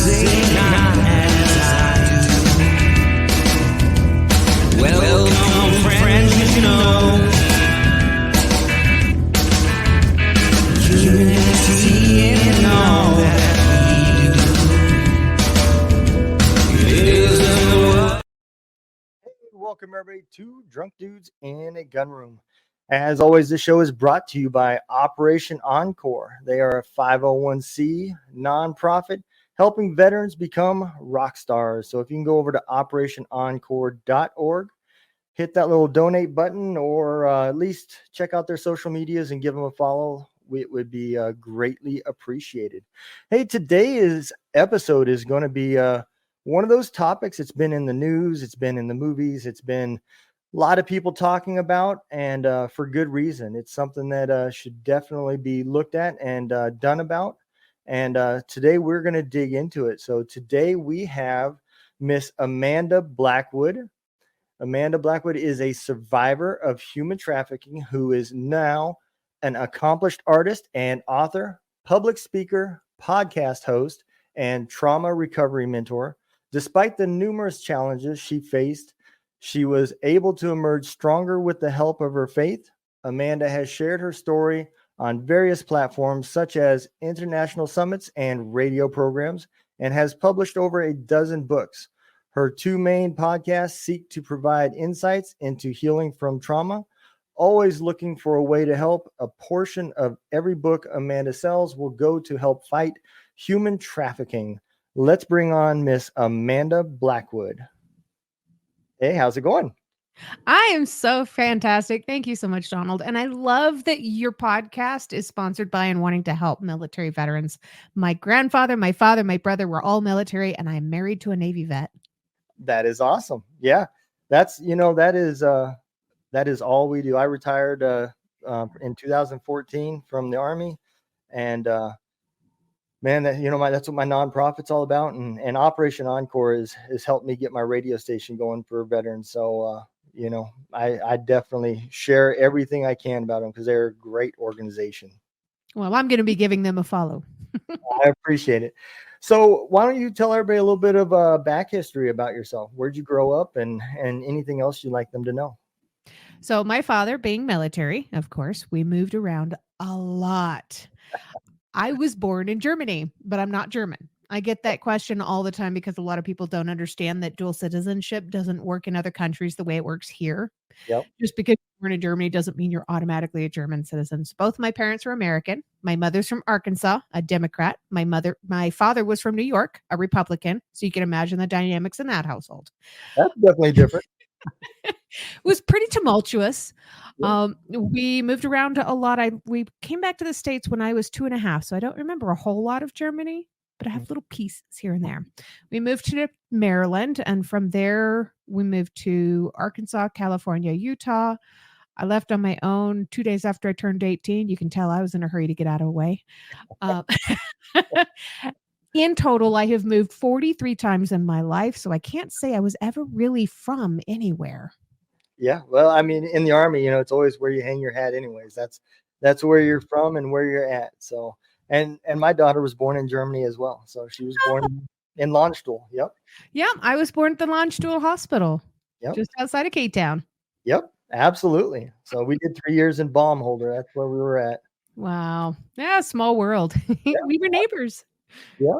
say not as I do. Welcome, friends, you know. Unity in all that we do is the Welcome, everybody, to Drunk Dudes in a Gun Room. As always, this show is brought to you by Operation Encore. They are a 501c nonprofit helping veterans become rock stars. So if you can go over to operationencore.org, hit that little donate button, or at least check out their social medias and give them a follow, it would be greatly appreciated. Hey, today's episode is going to be one of those topics. It's been in the news, it's been in the movies, it's been a lot of people talking about, and for good reason. It's something that should definitely be looked at and done about. And today we're going to dig into it. So today we have Miss Amanda Blackwood. Amanda Blackwood is a survivor of human trafficking who is now an accomplished artist and author, public speaker, podcast host, and trauma recovery mentor. Despite the numerous challenges she faced, she was able to emerge stronger with the help of her faith. Amanda has shared her story on various platforms such as international summits and radio programs, and has published over a dozen books. Her two main podcasts seek to provide insights into healing from trauma. Always looking for a way to help. A portion of every book Amanda sells will go to help fight human trafficking. Let's bring on Miss Amanda Blackwood. Hey, how's it going? I am so fantastic. Thank you so much, Donald. And I love that your podcast is sponsored by and wanting to help military veterans. My grandfather, my father, my brother were all military, and I'm married to a Navy vet. That is awesome. Yeah, that is all we do. I retired in 2014 from the Army, and man, that's what my nonprofit's all about. And Operation Encore has helped me get my radio station going for veterans. So I definitely share everything I can about them because they're a great organization. Well, I'm going to be giving them a follow. I appreciate it. So why don't you tell everybody a little bit of back history about yourself? Where'd you grow up, and anything else you'd like them to know? So my father, being military, of course, we moved around a lot. I was born in Germany, but I'm not German. I get that question all the time because a lot of people don't understand that dual citizenship doesn't work in other countries the way it works here. Yep. Just because you're born in Germany doesn't mean you're automatically a German citizen. So both my parents are American. My mother's from Arkansas, a Democrat. My father was from New York, a Republican. So you can imagine the dynamics in that household. That's definitely different. It was pretty tumultuous. Yeah. We moved around a lot. We came back to the States when I was 2.5. So I don't remember a whole lot of Germany, but I have little pieces here and there. We moved to Maryland, and from there we moved to Arkansas, California, Utah. I left on my own 2 days after I turned 18. You can tell I was in a hurry to get out of the way. In total, I have moved 43 times in my life, so I can't say I was ever really from anywhere. Yeah, well, I mean, in the Army, it's always where you hang your hat anyways. That's where you're from and where you're at. So, and my daughter was born in Germany as well. So she was born in Landstuhl. Yep. Yeah, I was born at the Landstuhl Hospital, Yep. just outside of Cape Town. Yep, absolutely. So we did 3 years in Baumholder. That's where we were at. Wow. Yeah, small world. Yeah. We were neighbors. Yeah.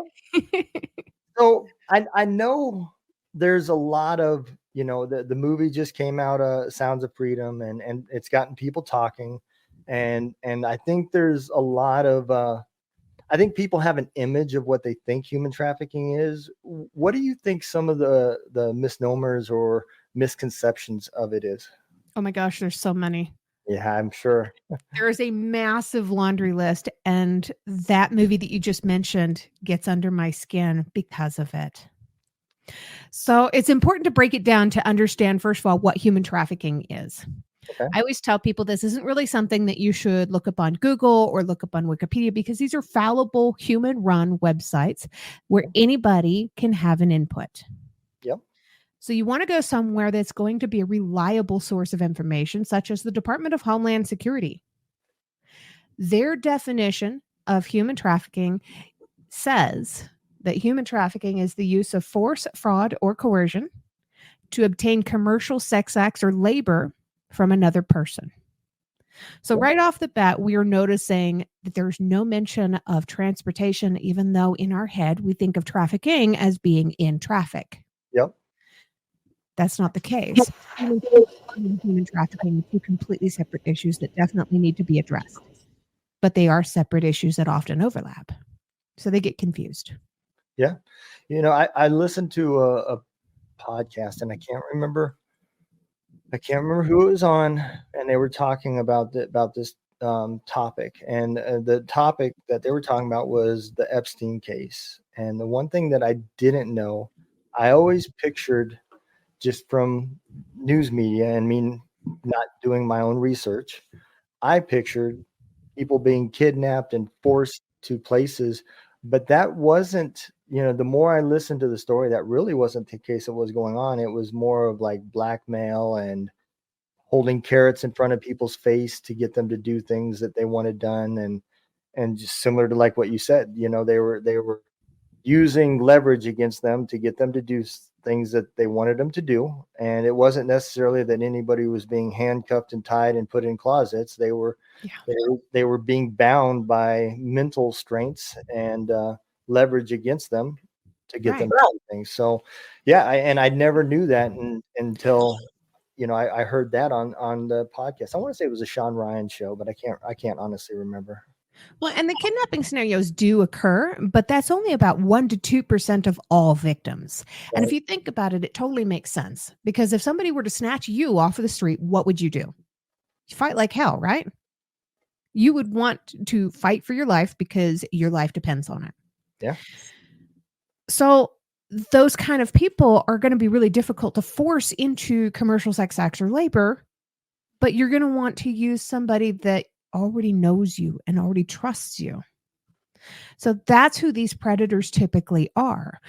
So I know there's a lot of, the movie just came out, Sounds of Freedom, and it's gotten people talking. And I think there's a lot of, I think people have an image of what they think human trafficking is. What do you think some of the misnomers or misconceptions of it is? Oh my gosh, there's so many. Yeah, I'm sure. There is a massive laundry list, and that movie that you just mentioned gets under my skin because of it. So it's important to break it down to understand, first of all, what human trafficking is. Okay. I always tell people this isn't really something that you should look up on Google or look up on Wikipedia, because these are fallible human-run websites where anybody can have an input. Yep. So you want to go somewhere that's going to be a reliable source of information, such as the Department of Homeland Security. Their definition of human trafficking says that human trafficking is the use of force, fraud, or coercion to obtain commercial sex acts or labor from another person. So, right off the bat, we are noticing that there's no mention of transportation, even though in our head we think of trafficking as being in traffic. Yep. That's not the case. Human trafficking are two completely separate issues that definitely need to be addressed. But they are separate issues that often overlap. So they get confused. Yeah. I listened to a podcast, and I can't remember who it was on, and they were talking about this topic, and the topic that they were talking about was the Epstein case. And the one thing that I didn't know, I always pictured, just from news media and me not doing my own research, I pictured people being kidnapped and forced to places, but that wasn't, the more I listened to the story, that really wasn't the case of what was going on. It was more of like blackmail and holding carrots in front of people's face to get them to do things that they wanted done. And just similar to like what you said, they were using leverage against them to get them to do things that they wanted them to do. And it wasn't necessarily that anybody was being handcuffed and tied and put in closets. They were being bound by mental strengths and leverage against them to get them to do things. So I never knew that until I heard that on the podcast. I want to say it was a Sean Ryan show, but I can't honestly remember. Well, and the kidnapping scenarios do occur, but that's only about 1 to 2% of all victims. Right. And if you think about it, it totally makes sense, because if somebody were to snatch you off of the street, what would you do? You fight like hell, right? You would want to fight for your life because your life depends on it. Yeah. So those kind of people are going to be really difficult to force into commercial sex acts or labor, but you're going to want to use somebody that already knows you and already trusts you. So that's who these predators typically are.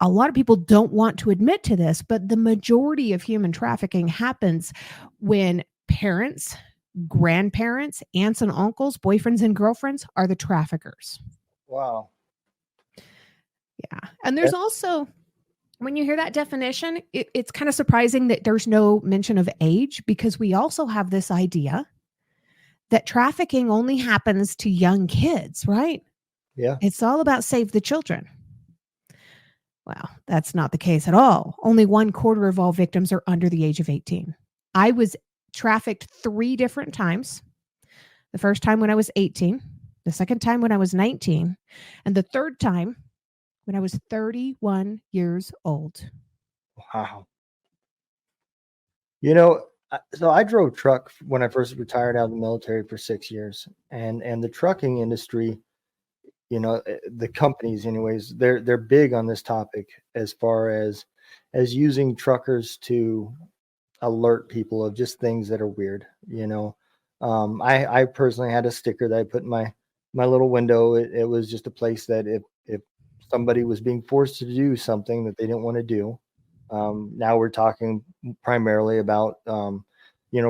A lot of people don't want to admit to this, but the majority of human trafficking happens when parents, grandparents, aunts and uncles, boyfriends and girlfriends are the traffickers. Wow. Yeah. And there's also, when you hear that definition, it's kind of surprising that there's no mention of age, because we also have this idea that trafficking only happens to young kids, right? Yeah. It's all about save the children. Well, that's not the case at all. Only 1/4 of all victims are under the age of 18. I was trafficked 3 different times. The first time when I was 18, the second time when I was 19, and the third time when I was 31 years old. Wow. So I drove truck when I first retired out of the military for 6 years, and the trucking industry, the companies anyways, they're big on this topic as far as using truckers to alert people of just things that are weird. I personally had a sticker that I put in my little window. It was just a place that if somebody was being forced to do something that they didn't want to do. Now we're talking primarily about,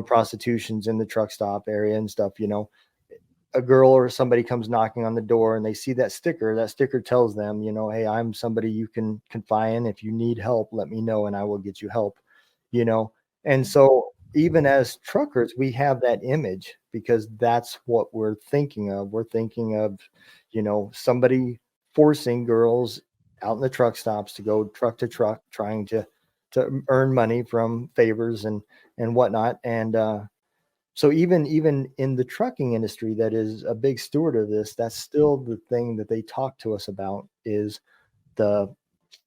prostitutions in the truck stop area and stuff. A girl or somebody comes knocking on the door and they see that sticker tells them, hey, I'm somebody you can confide in. If you need help, let me know and I will get you help, And so even as truckers, we have that image because that's what we're thinking of. We're thinking of, somebody forcing girls out in the truck stops to go truck to truck, trying to earn money from favors and whatnot. And so even in the trucking industry, that is a big steward of this, that's still the thing that they talk to us about, is the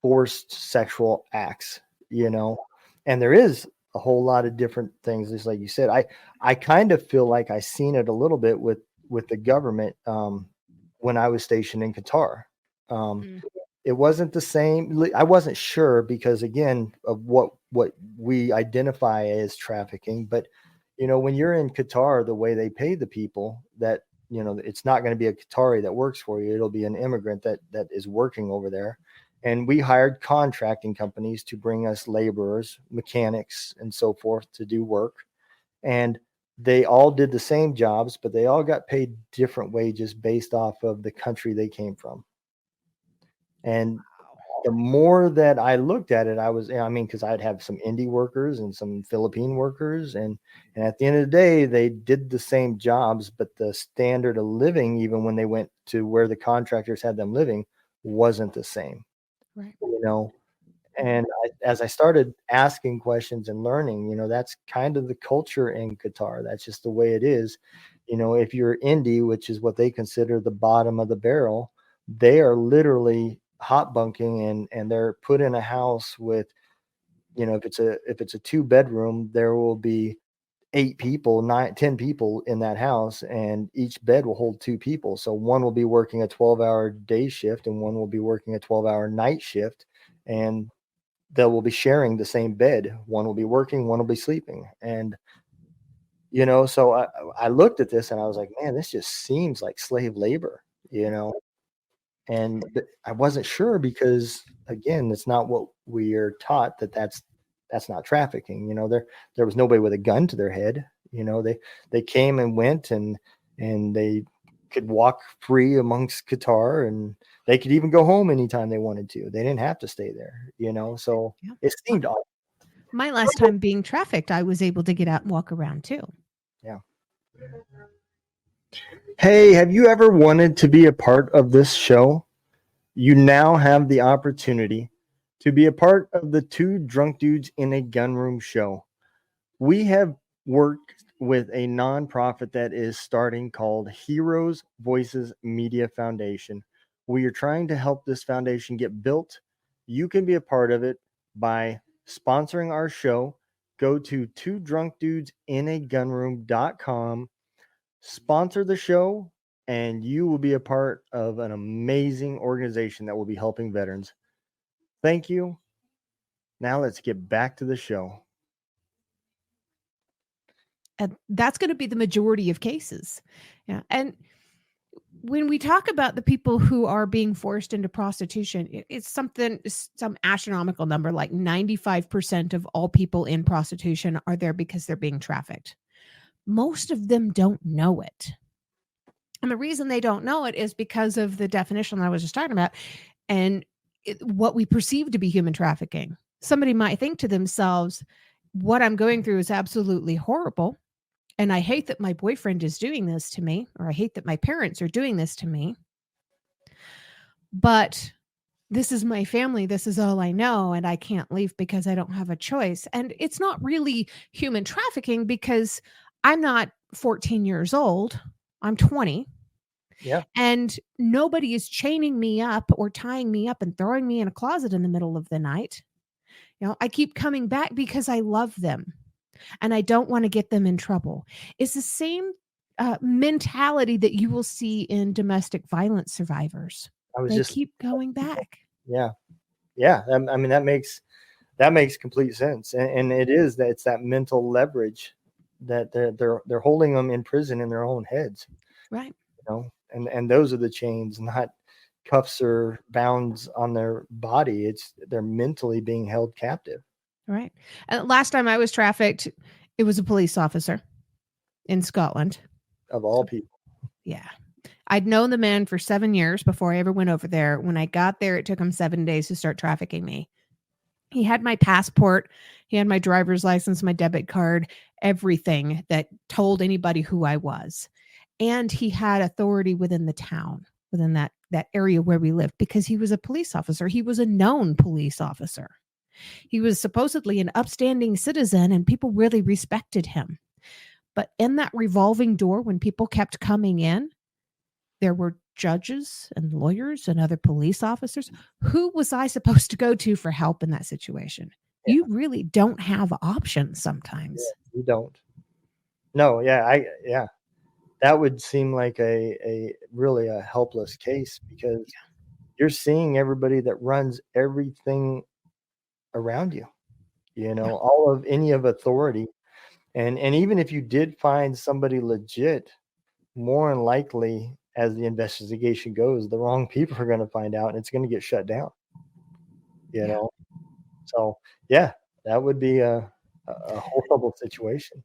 forced sexual acts, and there is a whole lot of different things. Just like you said, I kind of feel like I seen it a little bit with the government when I was stationed in Qatar. It wasn't the same. I wasn't sure because, again, of what we identify as trafficking. But, when you're in Qatar, the way they pay the people, that, it's not going to be a Qatari that works for you. It'll be an immigrant that is working over there. And we hired contracting companies to bring us laborers, mechanics, and so forth to do work. And they all did the same jobs, but they all got paid different wages based off of the country they came from. And the more that I looked at it, because I'd have some indie workers and some Philippine workers, and at the end of the day, they did the same jobs, but the standard of living, even when they went to where the contractors had them living, wasn't the same. Right. And as I started asking questions and learning, that's kind of the culture in Qatar. That's just the way it is. If you're indie, which is what they consider the bottom of the barrel, they are literally hot bunking, and they're put in a house with, if it's a 2-bedroom, there will be 8 people, 9, 10 people in that house, and each bed will hold 2 people. So one will be working a 12-hour day shift and one will be working a 12-hour night shift, and they will be sharing the same bed. One will be working, one will be sleeping. And, so I looked at this and I was like, man, this just seems like slave labor, and I wasn't sure because, again, it's not what we are taught, that's not trafficking. There was nobody with a gun to their head. They came and went, and they could walk free amongst Qatar, and they could even go home anytime they wanted to. They didn't have to stay there, so Yeah. it seemed odd. My last time being trafficked, I was able to get out and walk around too. Yeah. Hey, have you ever wanted to be a part of this show? You now have the opportunity to be a part of the Two Drunk Dudes in a Gunroom show. We have worked with a nonprofit that is starting called Heroes Voices Media Foundation. We are trying to help this foundation get built. You can be a part of it by sponsoring our show. Go to twodrunkdudesinAgunroom.com, sponsor the show, and you will be a part of an amazing organization that will be helping veterans. Thank you. Now let's get back to the show. And that's going to be the majority of cases. Yeah. And when we talk about the people who are being forced into prostitution, it's some astronomical number, like 95% of all people in prostitution are there because they're being trafficked. Most of them don't know it. And the reason they don't know it is because of the definition I was just talking about and what we perceive to be human trafficking. Somebody might think to themselves, what I'm going through is absolutely horrible. And I hate that my boyfriend is doing this to me, or I hate that my parents are doing this to me. But this is my family. This is all I know. And I can't leave because I don't have a choice. And it's not really human trafficking because I'm not 14 years old. I'm 20. Yeah. And nobody is chaining me up or tying me up and throwing me in a closet in the middle of the night. I keep coming back because I love them and I don't want to get them in trouble. It's the same mentality that you will see in domestic violence survivors. They keep going back. Yeah. Yeah. I mean, that makes complete sense. And it's that mental leverage that they're holding them in prison in their own heads. Right. And those are the chains, not cuffs or bounds on their body. They're mentally being held captive. Right. And last time I was trafficked, it was a police officer in Scotland. Of all people. Yeah. I'd known the man for 7 years before I ever went over there. When I got there, it took him 7 days to start trafficking me. He had my passport. He had my driver's license, my debit card, everything that told anybody who I was. And he had authority within the town, within that area where we lived, because he was a police officer. He was a known police officer. He was supposedly an upstanding citizen and people really respected him. But in that revolving door, when people kept coming in, there were judges and lawyers and other police officers. Who was I supposed to go to for help in that situation? Yeah. You really don't have options sometimes. Yeah, you don't. No, yeah. That would seem like a really a helpless case because you're seeing everybody that runs everything around you, all of any of authority. And even if you did find somebody legit, more than likely, as the investigation goes, the wrong people are going to find out and it's going to get shut down, you know? So yeah, that would be a horrible situation.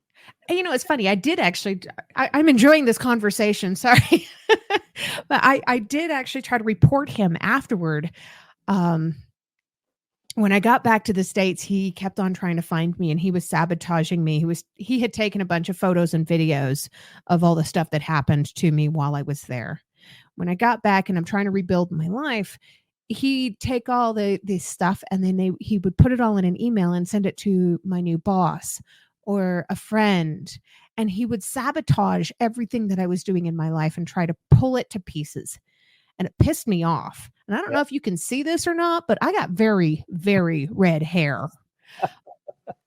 It's funny. I did actually, I'm enjoying this conversation. Sorry. But I did actually try to report him afterward. When I got back to the States, he kept on trying to find me and he was sabotaging me. He had taken a bunch of photos and videos of all the stuff that happened to me while I was there. When I got back and I'm trying to rebuild my life, he'd take all this stuff and then he would put it all in an email and send it to my new boss or a friend. And he would sabotage everything that I was doing in my life and try to pull it to pieces. And it pissed me off. And I don't know if you can see this or not, but I got very, very red hair.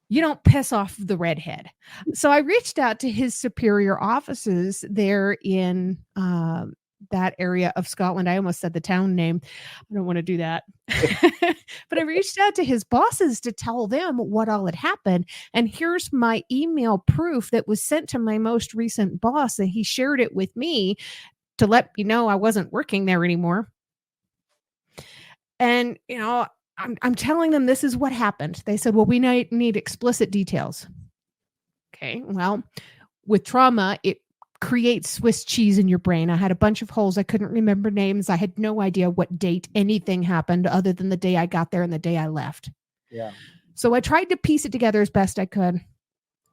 You don't piss off the redhead. So I reached out to his superior offices there in that area of Scotland. I almost said the town name. I don't want to do that. But I reached out to his bosses to tell them what all had happened. And here's my email proof that was sent to my most recent boss, and he shared it with me to let me know I wasn't working there anymore. And, I'm telling them this is what happened. They said, well, we need explicit details. Okay. Well, with trauma, it creates Swiss cheese in your brain. I had a bunch of holes. I couldn't remember names. I had no idea what date anything happened other than the day I got there and the day I left. Yeah. So I tried to piece it together as best I could.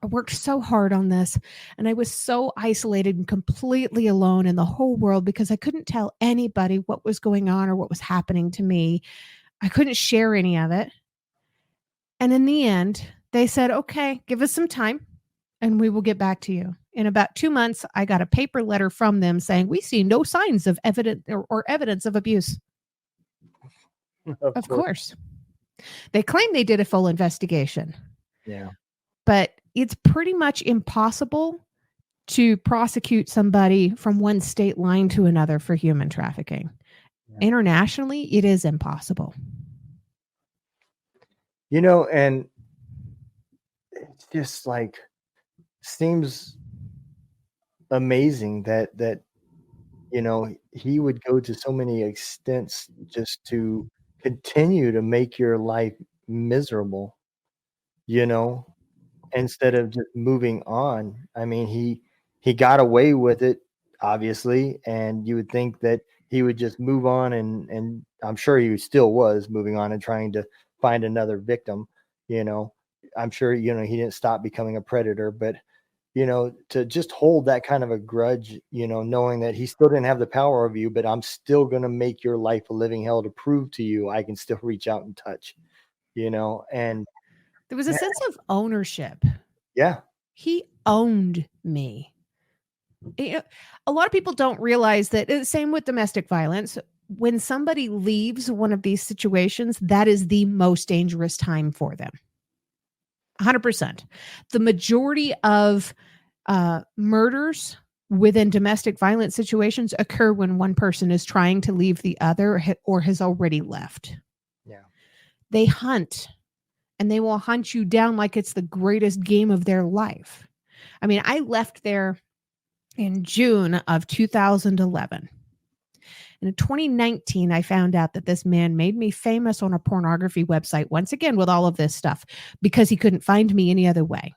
I worked so hard on this and I was so isolated and completely alone in the whole world because I couldn't tell anybody what was going on or what was happening to me. I couldn't share any of it. And in the end, they said, okay, give us some time and we will get back to you. In about 2 months, I got a paper letter from them saying, we see no signs of evidence of abuse. Of course. They claim they did a full investigation. Yeah. But it's pretty much impossible to prosecute somebody from one state line to another for human trafficking. Yeah. Internationally, it is impossible. And it's just like seems amazing that he would go to so many extents just to continue to make your life miserable, instead of just moving on. I mean, he got away with it, obviously, and you would think that he would just move on, and I'm sure he still was moving on and trying to find another victim. I'm sure he didn't stop becoming a predator, but to just hold that kind of a grudge, knowing that he still didn't have the power of you, but I'm still going to make your life a living hell to prove to you I can still reach out and touch, and there was a sense of ownership. Yeah. He owned me. A lot of people don't realize that. Same with domestic violence. When somebody leaves one of these situations, that is the most dangerous time for them. 100%. The majority of murders within domestic violence situations occur when one person is trying to leave the other or has already left. Yeah. They hunt. And they will hunt you down like it's the greatest game of their life. I mean, I left there in June of 2011. And in 2019, I found out that this man made me famous on a pornography website, once again, with all of this stuff, because he couldn't find me any other way.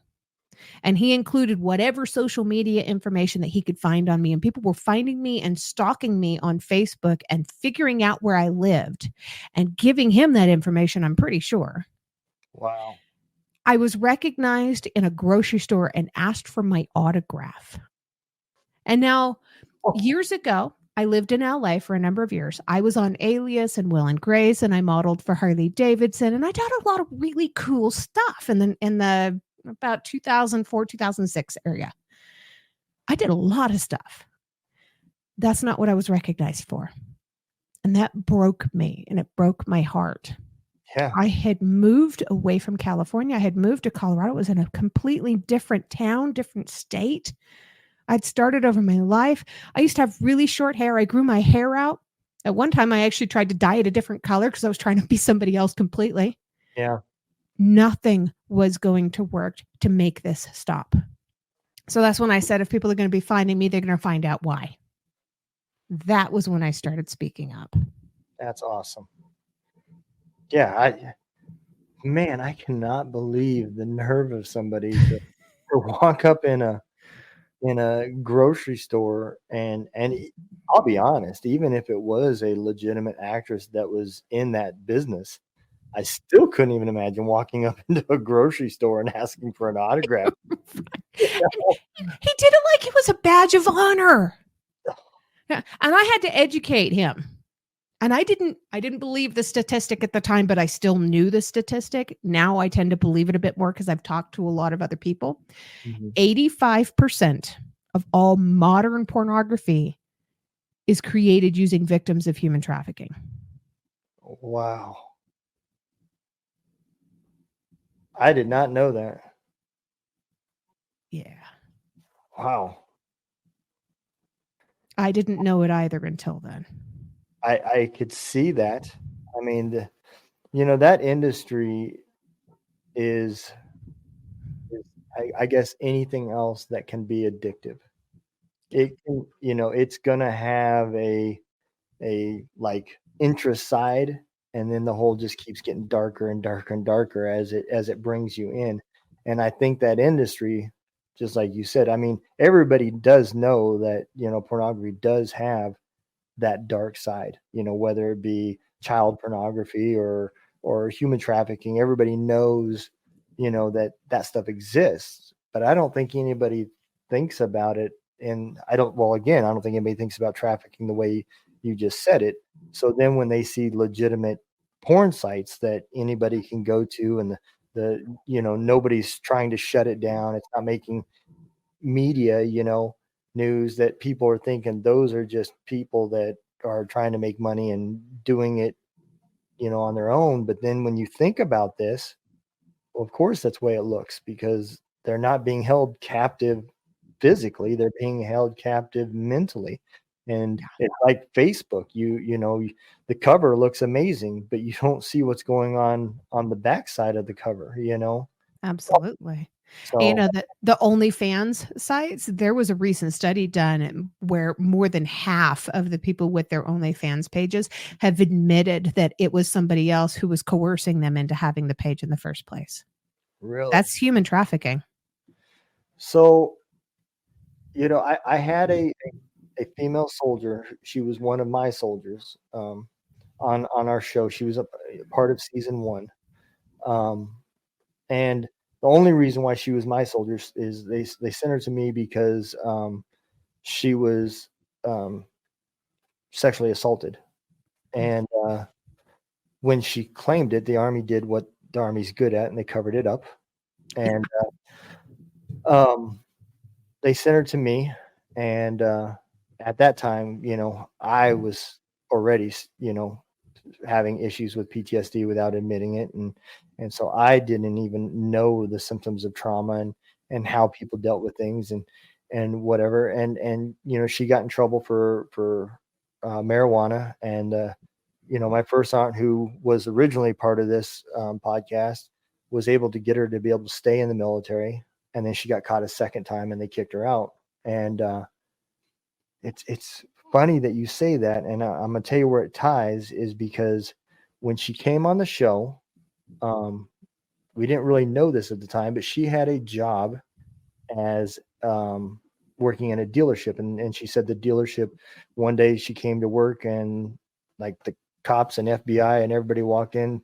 And he included whatever social media information that he could find on me. And people were finding me and stalking me on Facebook and figuring out where I lived and giving him that information, I'm pretty sure. Wow. I was recognized in a grocery store and asked for my autograph. And now, years ago, I lived in LA for a number of years. I was on Alias and Will and Grace, and I modeled for Harley Davidson, and I did a lot of really cool stuff in the about 2004, 2006 area. I did a lot of stuff. That's not what I was recognized for. And that broke me, and it broke my heart. Yeah. I had moved away from California. I had moved to Colorado. It was in a completely different town, different state. I'd started over my life. I used to have really short hair. I grew my hair out. At one time, I actually tried to dye it a different color because I was trying to be somebody else completely. Yeah. Nothing was going to work to make this stop. So that's when I said, if people are going to be finding me, they're going to find out why. That was when I started speaking up. That's awesome. Yeah, I cannot believe the nerve of somebody to walk up in a in a grocery store, and I'll be honest, even if it was a legitimate actress that was in that business, I still couldn't even imagine walking up into a grocery store and asking for an autograph. He did it like it was a badge of honor. And I had to educate him. And I didn't believe the statistic at the time, but I still knew the statistic. Now I tend to believe it a bit more because I've talked to a lot of other people. 85% of all modern pornography is created using victims of human trafficking. Wow. I did not know that. Yeah. Wow. I didn't know it either until then. I could see that. I mean, that industry is I guess anything else that can be addictive. It can, it's gonna have a like interest side, and then the hole just keeps getting darker and darker and darker as it brings you in. And I think that industry, just like you said, I mean, everybody does know that, pornography does have that dark side, whether it be child pornography or human trafficking. Everybody knows, that stuff exists, but I don't think anybody thinks about it. And I don't think anybody thinks about trafficking the way you just said it. So then when they see legitimate porn sites that anybody can go to, and nobody's trying to shut it down, it's not making media, news, that people are thinking those are just people that are trying to make money and doing it, on their own. But then when you think about this, well, of course, that's the way it looks, because they're not being held captive physically, they're being held captive mentally. And it's like Facebook, the cover looks amazing, but you don't see what's going on the backside of the cover, Absolutely. So The OnlyFans sites, there was a recent study done where more than half of the people with their OnlyFans pages have admitted that it was somebody else who was coercing them into having the page in the first place. really, That's human trafficking. So, I had a female soldier. She was one of my soldiers, on our show. She was a part of season 1. And the only reason why she was my soldier is they sent her to me because she was sexually assaulted. And when she claimed it, the Army did what the Army's good at, and they covered it up. And they sent her to me. And at that time, I was already, having issues with PTSD without admitting it. And so I didn't even know the symptoms of trauma and how people dealt with things and whatever. And she got in trouble for marijuana. And my first aunt, who was originally part of this podcast, was able to get her to be able to stay in the military. And then she got caught a second time, and they kicked her out. And it's funny that you say that, and I'm gonna tell you where it ties, is because when she came on the show, we didn't really know this at the time, but she had a job as working in a dealership, and she said the dealership, one day she came to work, and like the cops and FBI and everybody walked in,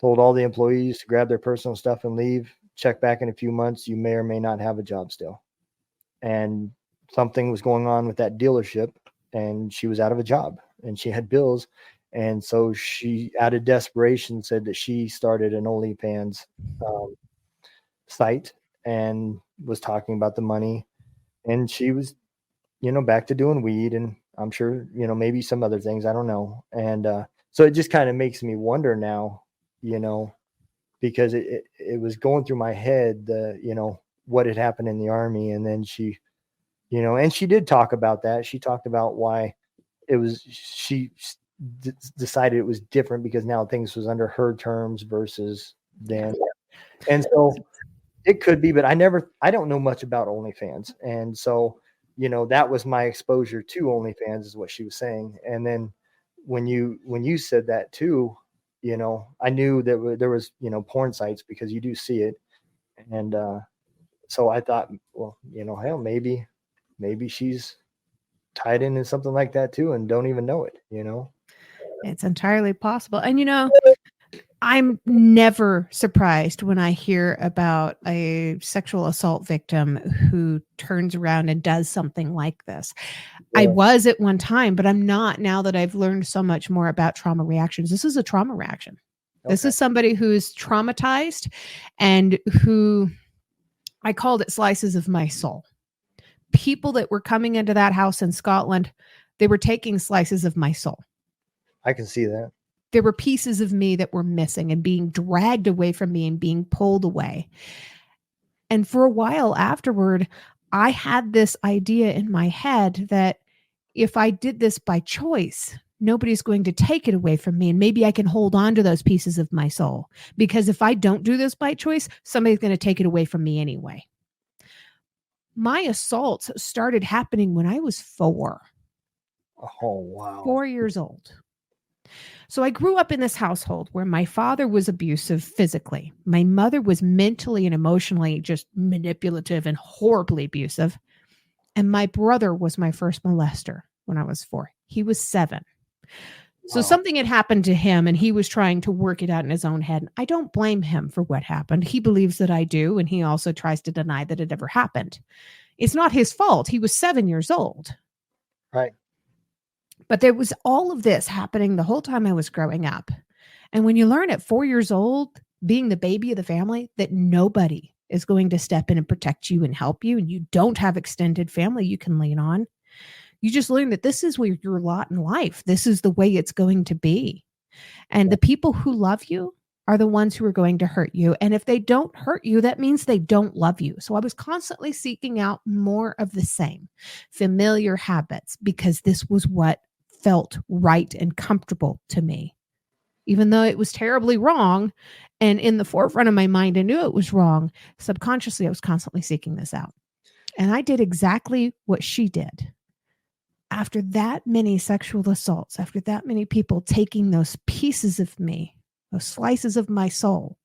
told all the employees to grab their personal stuff and leave, check back in a few months, you may or may not have a job still. And something was going on with that dealership, and she was out of a job, and she had bills. And so she, out of desperation, said that she started an OnlyFans site and was talking about the money. And she was, back to doing weed, and I'm sure, maybe some other things, I don't know. And so it just kind of makes me wonder now, because it was going through my head, what had happened in the Army. And then she, and she did talk about that. She talked about why it was, she decided it was different because now things was under her terms versus then. And so it could be, but I don't know much about OnlyFans. And so, that was my exposure to OnlyFans, is what she was saying. And then when you said that too, I knew that there was, porn sites, because you do see it. And so I thought, well, hell, maybe maybe she's tied in something like that too and don't even know it, you know? It's entirely possible. And I'm never surprised when I hear about a sexual assault victim who turns around and does something like this. I Yeah. was at one time, but I'm not now that I've learned so much more about trauma reactions. This is a trauma reaction. This Okay. is somebody who's traumatized and who I called it slices of my soul. People that were coming into that house in Scotland, they were taking slices of my soul. I can see that. There were pieces of me that were missing and being dragged away from me and being pulled away. And for a while afterward, I had this idea in my head that if I did this by choice, nobody's going to take it away from me. And maybe I can hold on to those pieces of my soul. Because if I don't do this by choice, somebody's going to take it away from me anyway. My assaults started happening when I was 4. Oh, wow. 4 years old. So I grew up in this household where my father was abusive physically. My mother was mentally and emotionally just manipulative and horribly abusive. And my brother was my first molester when I was 4. He was 7. So Wow. something had happened to him and he was trying to work it out in his own head. I don't blame him for what happened. He believes that I do. And he also tries to deny that it ever happened. It's not his fault. He was 7 years old. Right. But there was all of this happening the whole time I was growing up. And when you learn at 4 years old, being the baby of the family, that nobody is going to step in and protect you and help you, and you don't have extended family you can lean on, you just learn that this is where your lot in life. This is the way it's going to be. And the people who love you are the ones who are going to hurt you. And if they don't hurt you, that means they don't love you. So I was constantly seeking out more of the same familiar habits because this was what felt right and comfortable to me, even though it was terribly wrong. And in the forefront of my mind, I knew it was wrong. Subconsciously, I was constantly seeking this out. And I did exactly what she did. After that many sexual assaults, after that many people taking those pieces of me, those slices of my soul,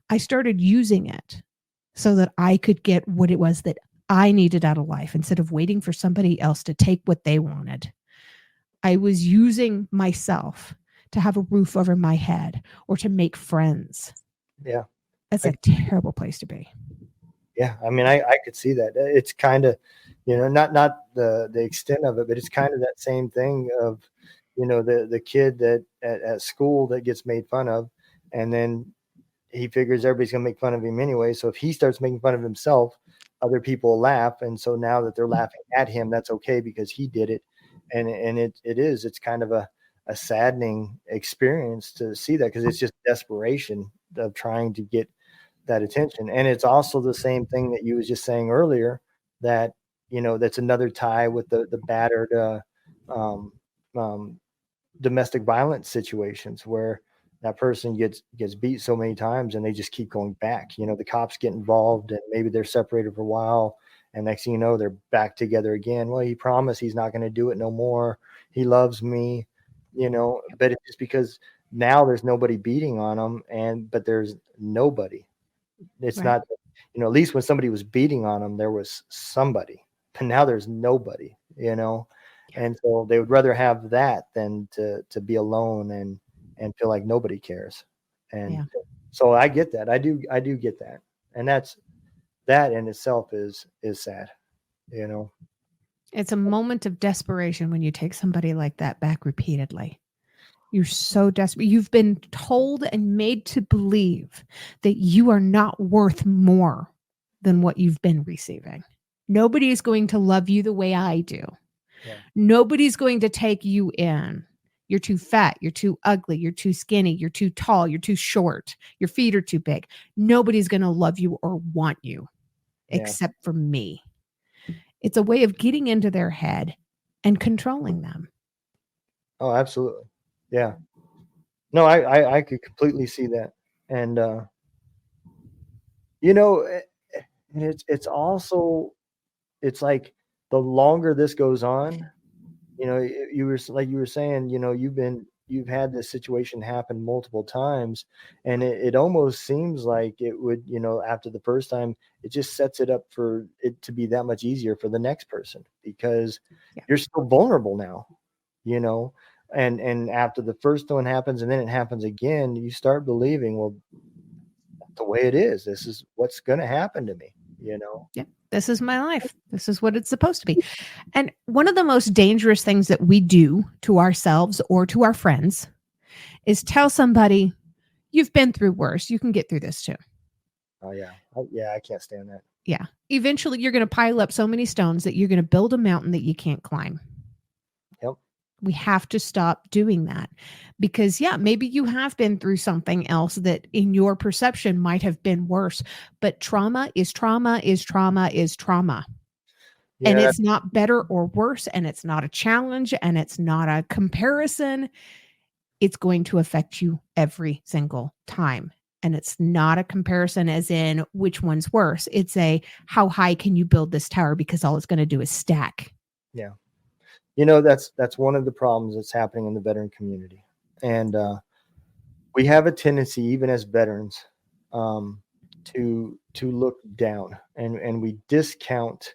I started using it so that I could get what it was that I needed out of life instead of waiting for somebody else to take what they wanted. I was using myself to have a roof over my head or to make friends. Yeah. That's a terrible place to be. Yeah. I mean, I could see that. It's kind of, not the extent of it, but it's kind of that same thing of, the kid that at school that gets made fun of, and then he figures everybody's going to make fun of him anyway. So if he starts making fun of himself, other people laugh. And so now that they're laughing at him, that's okay because he did it. And it's kind of a saddening experience to see that because it's just desperation of trying to get that attention. And it's also the same thing that you was just saying earlier that, that's another tie with the battered domestic violence situations where that person gets beat so many times and they just keep going back. The cops get involved and maybe they're separated for a while. And next thing you know, they're back together again. Well, he promised he's not going to do it no more. He loves me, but it's just because now there's nobody beating on him but there's nobody. It's Right. not, at least when somebody was beating on him, there was somebody, but now there's nobody, and so they would rather have that than to be alone and feel like nobody cares. And so I get that. I do get that. And that in itself is sad, It's a moment of desperation when you take somebody like that back repeatedly. You're so desperate. You've been told and made to believe that you are not worth more than what you've been receiving. Nobody is going to love you the way I do. Yeah. Nobody's going to take you in. You're too fat. You're too ugly. You're too skinny. You're too tall. You're too short. Your feet are too big. Nobody's going to love you or want you except for me. It's a way of getting into their head and controlling them. Oh, absolutely. Yeah. No, I could completely see that. And, it's also, it's like the longer this goes on, you were saying, you've been you've had this situation happen multiple times, and it almost seems like it would, after the first time, it just sets it up for it to be that much easier for the next person because Yeah. you're still vulnerable now, you know. And after the first one happens and then it happens again, you start believing, well, that's the way it is. This is what's going to happen to me, you know. Yeah, this is my life. This is what it's supposed to be. And one of the most dangerous things that we do to ourselves or to our friends is tell somebody, you've been through worse. You can get through this too. Oh yeah, I can't stand that. Yeah. Eventually, you're going to pile up so many stones that you're going to build a mountain that you can't climb. Yep. We have to stop doing that because, yeah, maybe you have been through something else that in your perception might have been worse, but trauma is trauma is trauma is trauma. And Yeah, it's not better or worse, and it's not a challenge, and it's not a comparison. It's going to affect you every single time. And it's not a comparison as in which one's worse. It's a how high can you build this tower because all it's going to do is stack. yeah. That's one of the problems that's happening in the veteran community, and we have a tendency, even as veterans, to look down, and we discount.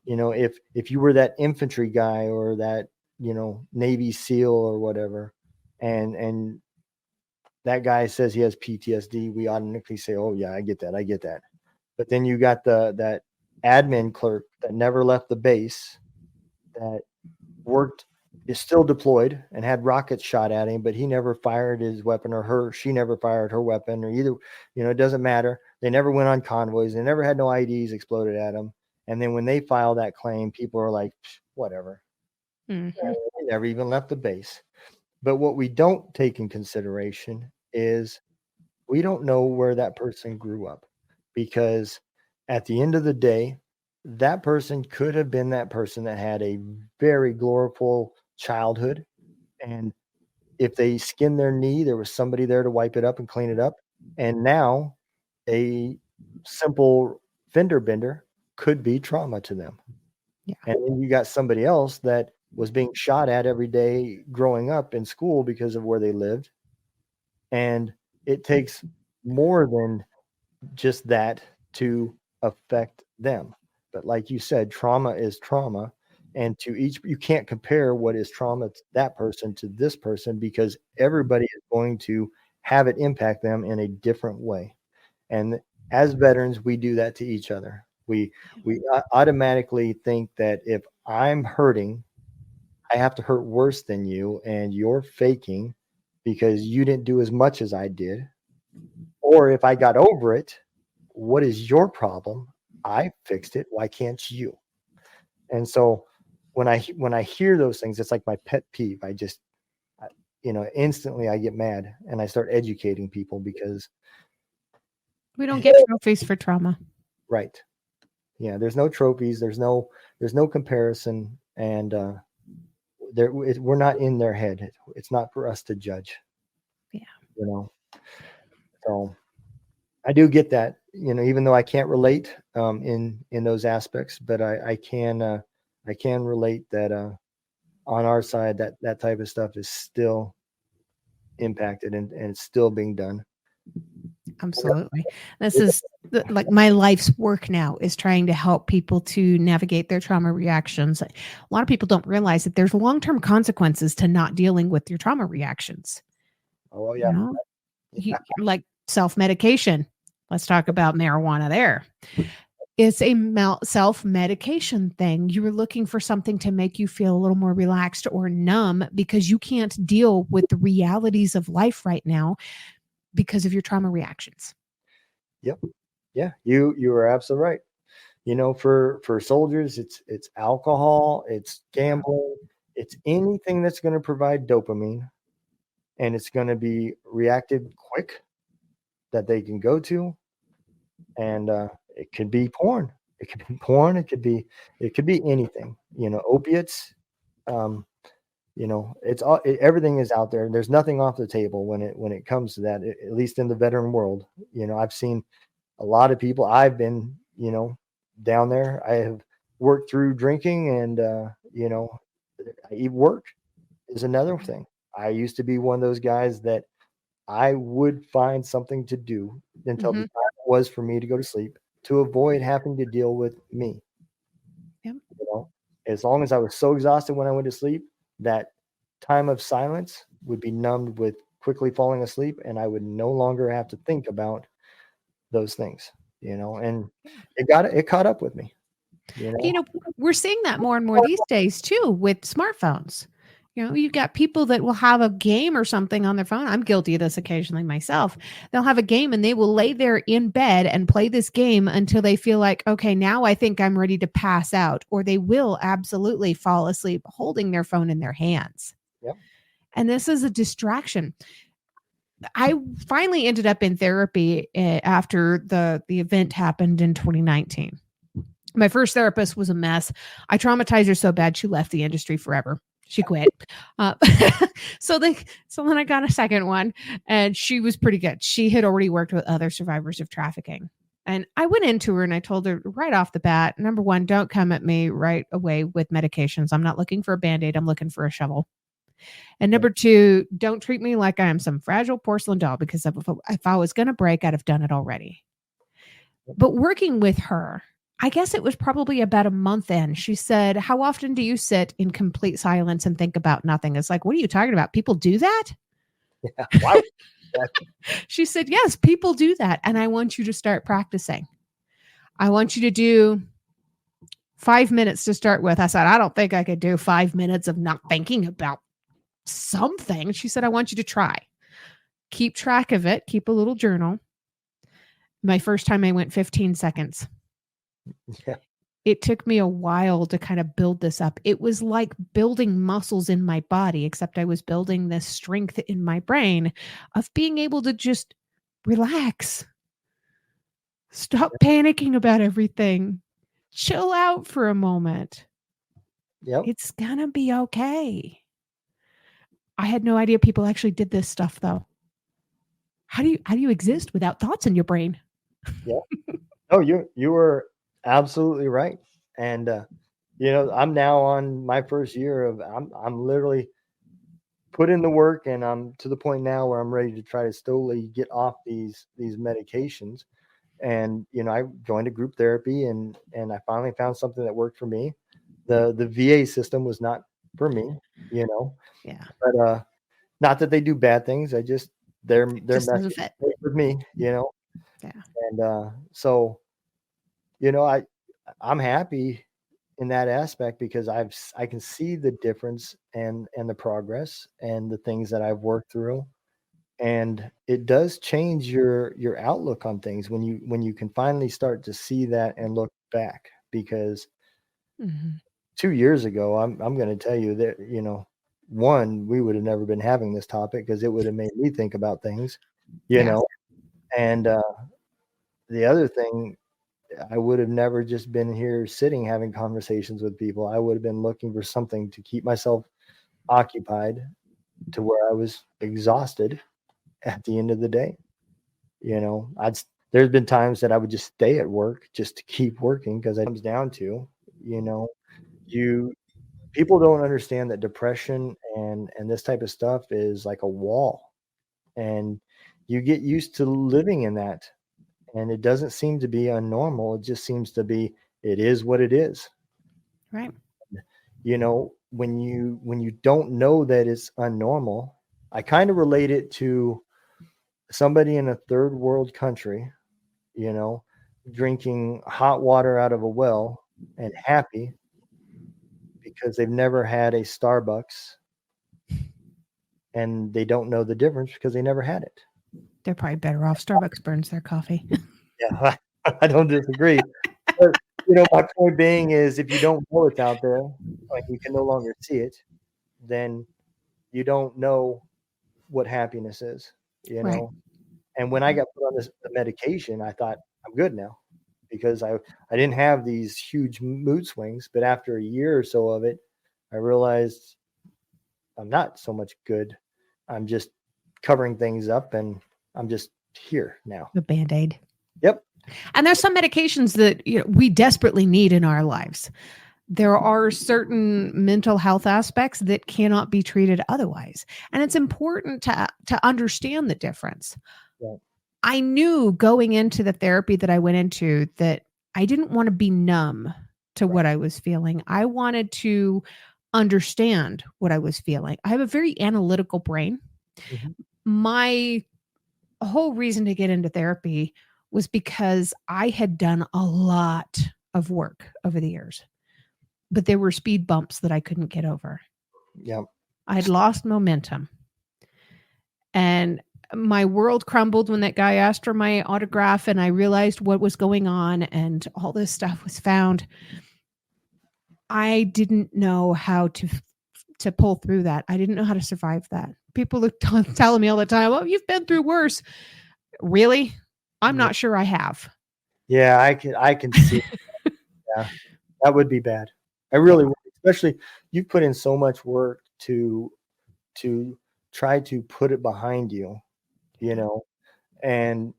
If you were that infantry guy or that Navy SEAL or whatever, and that guy says he has PTSD, we automatically say, "Oh yeah, I get that." But then you got that admin clerk that never left the base, that is still deployed and had rockets shot at him, but he never fired his weapon, or she never fired her weapon, or either, it doesn't matter. They never went on convoys. They never had no IEDs exploded at them. And then when they file that claim, people are like, whatever. Mm-hmm. They never even left the base. But what we don't take in consideration is we don't know where that person grew up, because at the end of the day, that person could have been that person that had a very glorious childhood. And if they skinned their knee, there was somebody there to wipe it up and clean it up. And now a simple fender bender could be trauma to them. Yeah. And then you got somebody else that was being shot at every day growing up in school because of where they lived. And it takes more than just that to affect them. But like you said, trauma is trauma. And you can't compare what is trauma to that person to this person, because everybody is going to have it impact them in a different way. And as veterans, we do that to each other. We automatically think that if I'm hurting, I have to hurt worse than you, and you're faking because you didn't do as much as I did. Or if I got over it, what is your problem? I fixed it. Why can't you? And so when I hear those things, it's like my pet peeve. Instantly I get mad and I start educating people, because We don't get trophies for trauma. right. Yeah, there's no trophies, there's no comparison, and we're not in their head. It's not for us to judge. Yeah. So I do get that, even though I can't relate in those aspects, but I can relate that on our side that type of stuff is still impacted, and it's still being done. Absolutely. This is like my life's work now, is trying to help people to navigate their trauma reactions. A lot of people don't realize that there's long-term consequences to not dealing with your trauma reactions. Oh yeah. Like self-medication. Let's talk about marijuana there. It's a self-medication thing. You were looking for something to make you feel a little more relaxed or numb because you can't deal with the realities of life right now because of your trauma reactions. Yep. Yeah, you are absolutely right. For soldiers, it's alcohol, it's gambling, it's anything that's going to provide dopamine, and it's going to be reactive quick, that they can go to. And it could be porn. It could be porn. It could be anything. Opiates. It's all. Everything is out there. There's nothing off the table when it comes to that. At least in the veteran world. I've seen a lot of people. I've been down there. I have worked through drinking, and I work is another thing. I used to be one of those guys that I would find something to do until the Mhm. time it was for me to go to sleep to avoid having to deal with me. Yep. You know, as long as I was so exhausted when I went to sleep, that time of silence would be numbed with quickly falling asleep, and I would no longer have to think about those things, and it caught up with me, you know. You know, we're seeing that more and more these days too with smartphones. You've got people that will have a game or something on their phone. I'm guilty of this occasionally myself. They'll have a game and they will lay there in bed and play this game until they feel like, okay, now I think I'm ready to pass out, or they will absolutely fall asleep holding their phone in their hands. Yep. And this is a distraction. I finally ended up in therapy after the event happened in 2019. My first therapist was a mess. I traumatized her so bad she left the industry forever. She quit. Uh, so then I got a second one, and she was pretty good. She had already worked with other survivors of trafficking. And I went into her and I told her right off the bat, number one, don't come at me right away with medications. I'm not looking for a Band-Aid. I'm looking for a shovel. And number two, don't treat me like I am some fragile porcelain doll, because if I was going to break, I'd have done it already. But working with her, I guess it was probably about a month in, she said, how often do you sit in complete silence and think about nothing? It's like, what are you talking about? People do that? Yeah. Wow. She said, yes, people do that. And I want you to start practicing. I want you to do 5 minutes to start with. I said, I don't think I could do 5 minutes of not thinking about something. She said, I want you to try. Keep track of it. Keep a little journal. My first time I went 15 seconds. Yeah. It took me a while to kind of build this up. It was like building muscles in my body, except I was building this strength in my brain of being able to just relax. Stop panicking about everything. Chill out for a moment. Yep. It's gonna be okay. I had no idea people actually did this stuff though. How do you exist without thoughts in your brain? Yeah. Oh, you were absolutely right. And I'm now on my first year of I'm literally put in the work, and I'm to the point now where I'm ready to try to slowly get off these medications. And I joined a group therapy, and I finally found something that worked for me. The VA system was not for me, Yeah. but not that they do bad things. I just their Just doesn't message fit. with me, Yeah. and so I'm happy in that aspect because I can see the difference and the progress and the things that I've worked through, and it does change your outlook on things when you can finally start to see that and look back. Because Mhm. 2 years ago, I'm going to tell you that one, we would have never been having this topic because it would have made me think about things, Yeah. and the other thing, I would have never just been here sitting having conversations with people. I would have been looking for something to keep myself occupied to where I was exhausted at the end of the day. There's been times that I would just stay at work just to keep working because it comes down to, you people don't understand that depression and this type of stuff is like a wall, and you get used to living in that, and it doesn't seem to be unnormal. It just seems to be, it is what it is. Right. When you don't know that it's unnormal, I kind of relate it to somebody in a third world country, drinking hot water out of a well and happy because they've never had a Starbucks, and they don't know the difference because they never had it. They're probably better off. Starbucks burns their coffee. Yeah, I don't disagree. But my point being is, if you don't know it's out there, like you can no longer see it, then you don't know what happiness is, Right. And when I got put on the medication, I thought I'm good now because I didn't have these huge mood swings. But after a year or so of it, I realized I'm not so much good. I'm just covering things up, and I'm just here now. The Band-Aid. Yep. And there's some medications that we desperately need in our lives. there are certain mental health aspects that cannot be treated otherwise. And it's important to understand the difference. Yeah. I knew going into the therapy that I went into that I didn't want to be numb to what I was feeling. I wanted to understand what I was feeling. I have a very analytical brain. Mhm. My whole reason to get into therapy was because I had done a lot of work over the years, but there were speed bumps that I couldn't get over. Yeah. I'd lost momentum. And my world crumbled when that guy asked for my autograph and I realized what was going on and all this stuff was found. I didn't know how to pull through that. I didn't know how to survive that. People are telling me all the time, "Oh, you've been through worse." Really? I'm Yeah. not sure I have. Yeah, I can see. Yeah, that would be bad. I Yeah. really would, especially you put in so much work to try to put it behind you, you know, and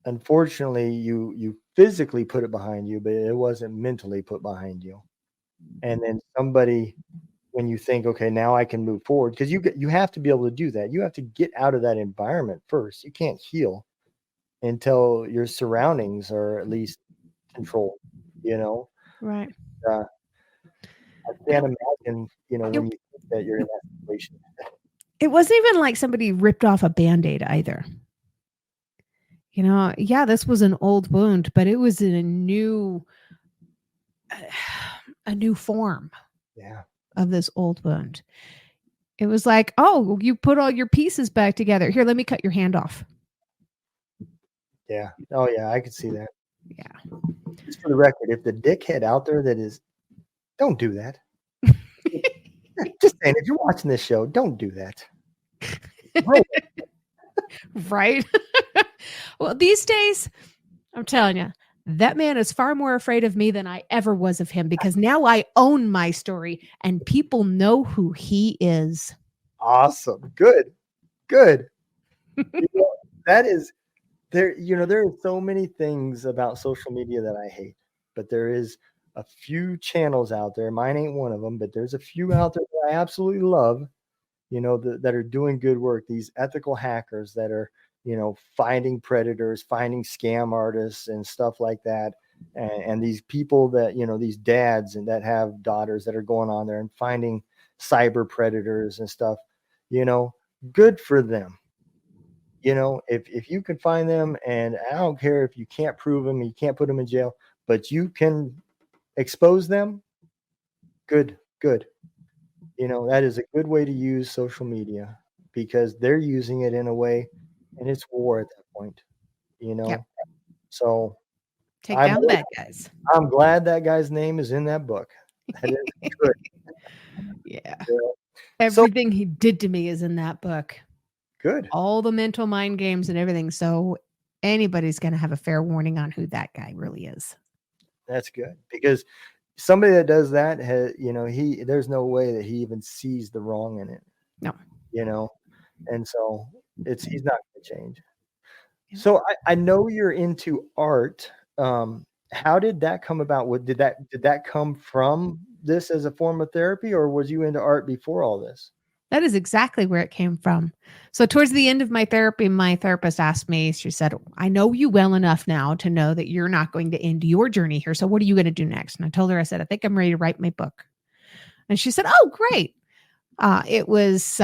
unfortunately you physically put it behind you, but it wasn't mentally put behind you. And then somebody when you think, okay, now I can move forward, because you have to be able to do that. You have to get out of that environment first. You can't heal until your surroundings are at least controlled, you know. Right. Uh, I can't imagine, It, when you think that you're in that situation. it wasn't even like somebody ripped off a Band-Aid either. Yeah, this was an old wound, but it was in a new form Yeah, of this old wound. It was like, oh, you put all your pieces back together. Here, let me cut your hand off. yeah. Oh, yeah, I could see that. Yeah. Just for the record, if the dickhead out there that is, don't do that. Just saying, if you're watching this show, don't do that. Right. Right. Well, these days, I'm telling you, that man is far more afraid of me than I ever was of him because now I own my story and people know who he is. Awesome. Good. Good. That is there. There are so many things about social media that I hate, but there is a few channels out there. Mine ain't one of them, but there's a few out there that I absolutely love. That are doing good work. These ethical hackers that are, finding predators, finding scam artists and stuff like that. And these people that, these dads and that have daughters that are going on there and finding cyber predators and stuff, good for them. If you can find them, and I don't care if you can't prove them, you can't put them in jail, but you can expose them, good, good. That is a good way to use social media because they're using it in a way, and it's war at that point, you Yep. know. So Take I'm down the bad guys. I'm glad that guy's name is in that book. That is good. Yeah. Yeah. So Everything he did to me is in that book. good. All the mental mind games and everything. So anybody's going to have a fair warning on who that guy really is. That's good because somebody that does that has, there's no way that he even sees the wrong in it. No. And so he's not going to change. Yeah. So I know you're into art. How did that come about? Did that come from this as a form of therapy, or was you into art before all this? That is exactly where it came from. So towards the end of my therapy, my therapist asked me, she said, I know you well enough now to know that you're not going to end your journey here. So what are you going to do next? And I told her, I said, I think I'm ready to write my book. And she said, oh, great. It was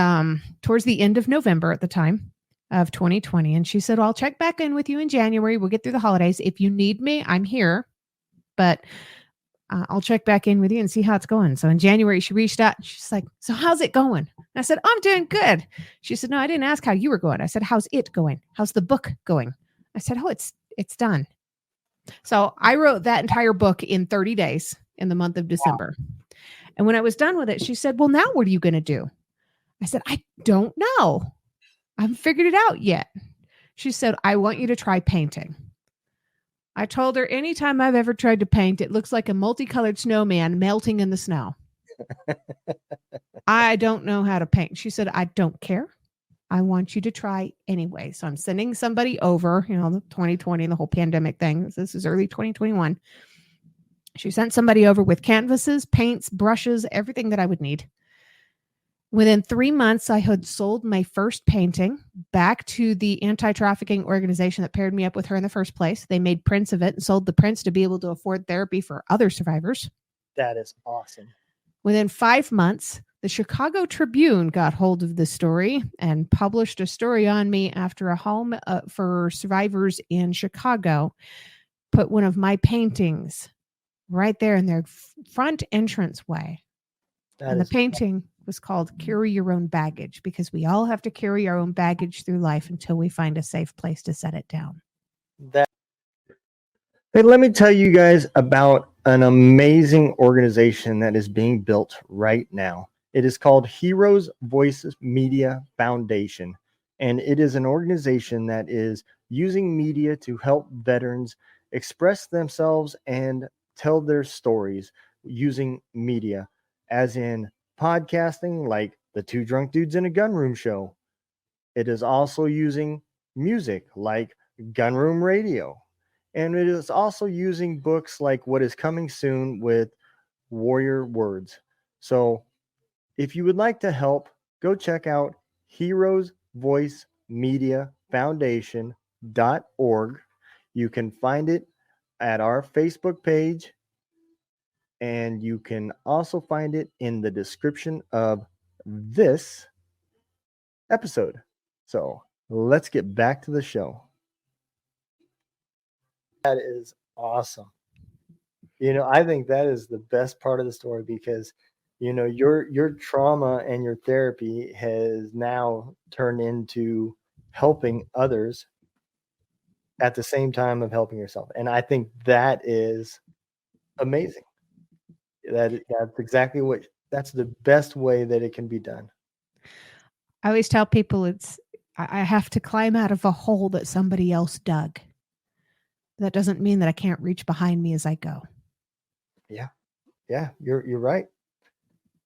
towards the end of November at the time of 2020. And she said, well, I'll check back in with you in January. We'll get through the holidays. If you need me, I'm here. But I'll check back in with you and see how it's going. So in January, she reached out. She's like, so how's it going? And I said, I'm doing good. She said, no, I didn't ask how you were going. I said, how's it going? How's the book going? I said, oh, it's done. So I wrote that entire book in 30 days in the month of December. And when I was done with it, she said, well, now what are you going to do? I said, I don't know. I haven't figured it out yet. She said, I want you to try painting. I told her anytime I've ever tried to paint, it looks like a multicolored snowman melting in the snow. I don't know how to paint. She said, I don't care. I want you to try anyway. So I'm sending somebody over, the 2020, the whole pandemic thing. This is early 2021. She sent somebody over with canvases, paints, brushes, everything that I would need. Within 3 months, I had sold my first painting back to the anti-trafficking organization that paired me up with her in the first place. They made prints of it and sold the prints to be able to afford therapy for other survivors. That is awesome. Within 5 months, the Chicago Tribune got hold of the story and published a story on me after a home for survivors in Chicago put one of my paintings right there in their front entranceway. And the painting was called Carry Your Own Baggage, because we all have to carry our own baggage through life until we find a safe place to set it down. Hey, let me tell you guys about an amazing organization that is being built right now. It is called Heroes Voices Media Foundation, and it is an organization that is using media to help veterans express themselves and tell their stories using media, as in podcasting, like the Two Drunk Dudes in a Gunroom show. It is also using music, like Gunroom Radio. And it is also using books like What Is Coming Soon with Warrior Words. So if you would like to help, go check out Heroes Voice Media Foundation.org. You can find it at our Facebook page, and you can also find it in the description of this episode. So let's get back to the show. That is awesome. I think that is the best part of the story, because your trauma and your therapy has now turned into helping others at the same time of helping yourself. And I think that is amazing. That's exactly that's the best way that it can be done. I always tell people I have to climb out of a hole that somebody else dug. That doesn't mean that I can't reach behind me as I go. Yeah, you're right.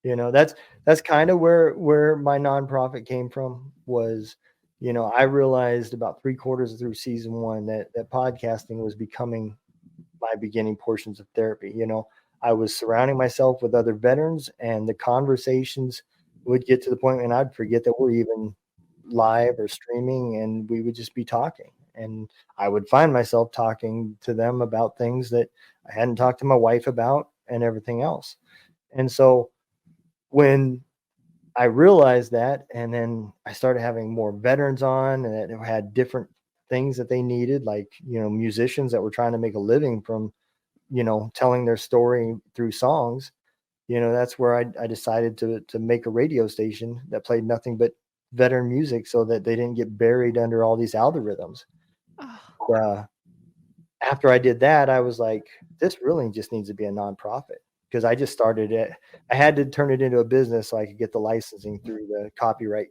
That's kind of where my nonprofit came from. Was, I realized about 3/4 through season 1 that podcasting was becoming my beginning portions of therapy. I was surrounding myself with other veterans, and the conversations would get to the point when I'd forget that we're even live or streaming, and we would just be talking. And I would find myself talking to them about things that I hadn't talked to my wife about and everything else. And so when I realized that, and then I started having more veterans on, and that had different things that they needed, like, musicians that were trying to make a living from, telling their story through songs, that's where I decided to make a radio station that played nothing but veteran music, so that they didn't get buried under all these algorithms. After I did that, I was like, this really just needs to be a nonprofit, because I just started it. I had to turn it into a business so I could get the licensing through the copyright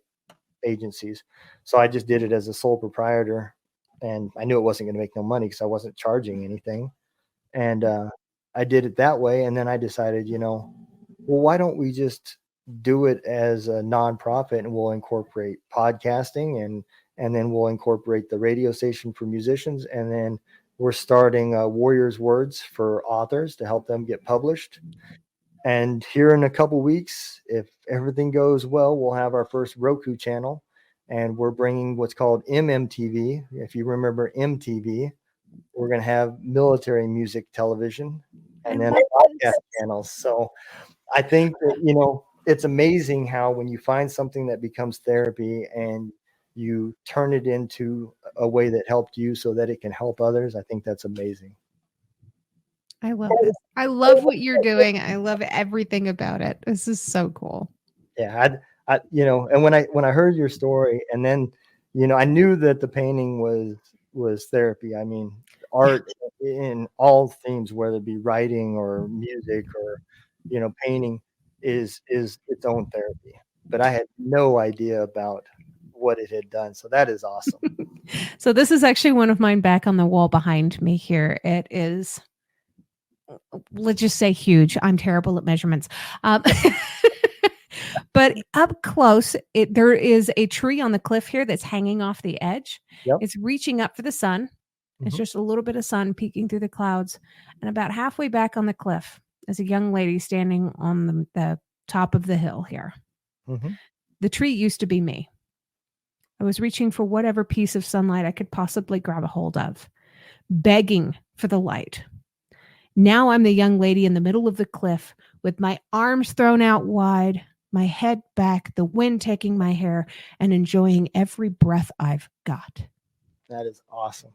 agencies. So I just did it as a sole proprietor, and I knew it wasn't going to make no money because I wasn't charging anything. And I did it that way. And then I decided, well, why don't we just do it as a nonprofit, and we'll incorporate podcasting, and then we'll incorporate the radio station for musicians. And then we're starting Warriors Words for authors to help them get published. And here in a couple weeks, if everything goes well, we'll have our first Roku channel, and we're bringing what's called MMTV. If you remember MTV, we're going to have military music television, and then podcast channels. So I think that, it's amazing how when you find something that becomes therapy and you turn it into a way that helped you so that it can help others. I think that's amazing. I love this. I love what you're doing. I love everything about it. This is so cool. Yeah. And when I heard your story, and then, I knew that the painting was therapy. I mean, art in all themes, whether it be writing or music or, painting is its own therapy. But I had no idea about what it had done. So that is awesome. So this is actually one of mine back on the wall behind me here. It is, let's just say, huge. I'm terrible at measurements. But up close, there is a tree on the cliff here that's hanging off the edge. Yep. It's reaching up for the sun. It's Mhm. just a little bit of sun peeking through the clouds. And about halfway back on the cliff is a young lady standing on the top of the hill here. Mhm. The tree used to be me. I was reaching for whatever piece of sunlight I could possibly grab a hold of, begging for the light. Now I'm the young lady in the middle of the cliff with my arms thrown out wide, my head back, the wind taking my hair, and enjoying every breath I've got. That is awesome.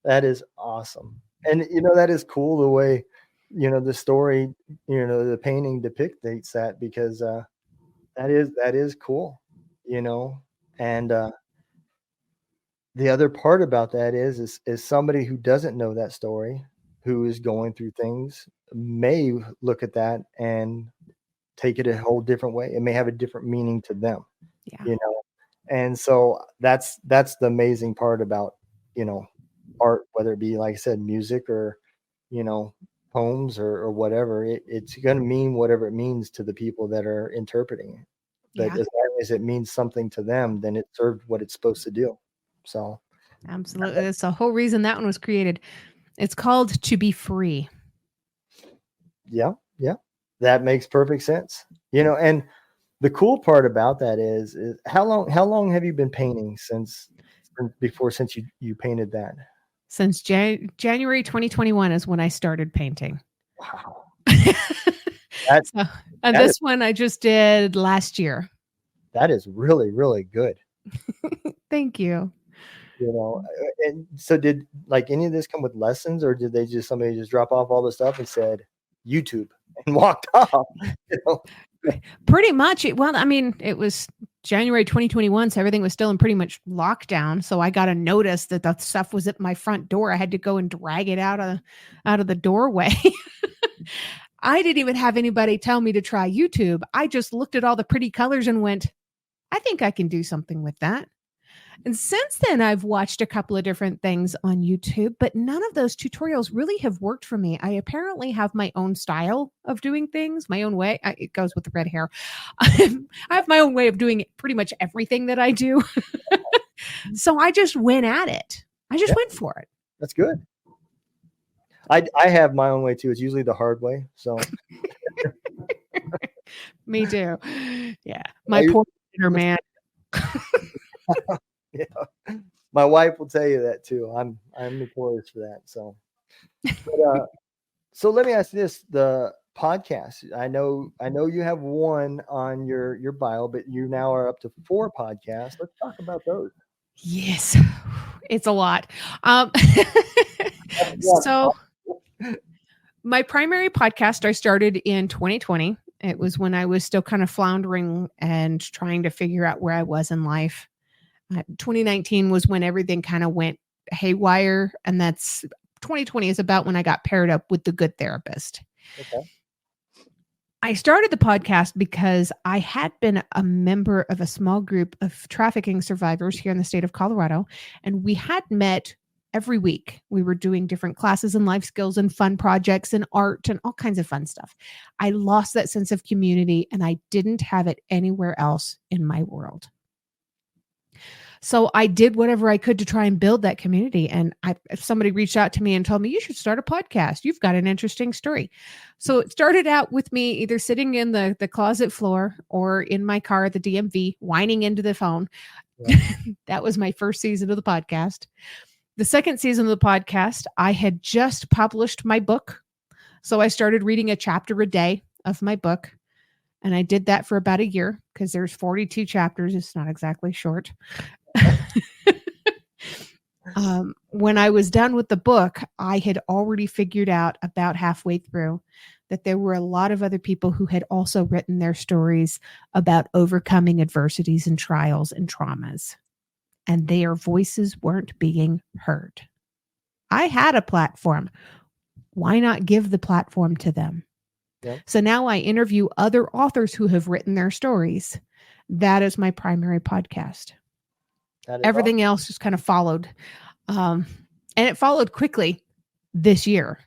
That is awesome. And that is cool the way, the story, the painting depicts that, because that is cool, you know. And the other part about that is somebody who doesn't know that story, who is going through things, may look at that and take it a whole different way. It may have a different meaning to them, Yeah. you know. And so that's the amazing part about, art, whether it be, like I said, music or, you know, poems or whatever. It's going to mean whatever it means to the people that are interpreting it. But Yeah, as long as it means something to them, then it served what it's supposed to do. So absolutely. That's the whole reason that one was created. It's called To Be Free. yeah, that makes perfect sense. And the cool part about that is how long have you been painting since you painted that? Since January 2021 is when I started painting. Wow. That So, and that is this one I just did last year. that is really, really good. Thank you. And so did like any of this come with lessons, or did somebody just drop off all the stuff and said YouTube and walked off? You know? Pretty much. Well, I mean, it was January 2021, so everything was still in pretty much lockdown. So I got a notice that the stuff was at my front door. I had to go and drag it out of the doorway. I didn't even have anybody tell me to try YouTube. I just looked at all the pretty colors and went, I think I can do something with that. And since then, I've watched a couple of different things on YouTube, but none of those tutorials really have worked for me. I apparently have my own style of doing things, my own way. It goes with the red hair. I have my own way of doing pretty much everything that I do. So I just went at it. I just went for it. That's good. I have my own way too. It's usually the hard way. So Me too. Yeah. My poor inner man. yeah. My wife will tell you that too. I'm notorious for that. So, so let me ask you this: the podcast. I know you have one on your bio, but you now are up to 4 podcasts. Let's talk about those. Yes. It's a lot. So my primary podcast I started in 2020. It was when I was still kind of floundering and trying to figure out where I was in life. 2019 was when everything kind of went haywire, and that's 2020 is about when I got paired up with the good therapist. Okay. I started the podcast because I had been a member of a small group of trafficking survivors here in the state of Colorado, and we had met every week. We were doing different classes and life skills and fun projects and art and all kinds of fun stuff. I lost that sense of community, and I didn't have it anywhere else in my world. So I did whatever I could to try and build that community. And if somebody reached out to me and told me, you should start a podcast, you've got an interesting story. So it started out with me either sitting in the closet floor or in my car at the DMV, whining into the phone. Yeah. That was my first season of the podcast. The second season of the podcast, I had just published my book. So I started reading a chapter a day of my book. And I did that for about a year because there's 42 chapters. It's not exactly short. When I was done with the book, I had already figured out about halfway through that there were a lot of other people who had also written their stories about overcoming adversities and trials and traumas, and their voices weren't being heard. I had a platform. Why not give the platform to them? Yep. So now I interview other authors who have written their stories. That is my primary podcast. Everything else just kind of followed. And it followed quickly this year.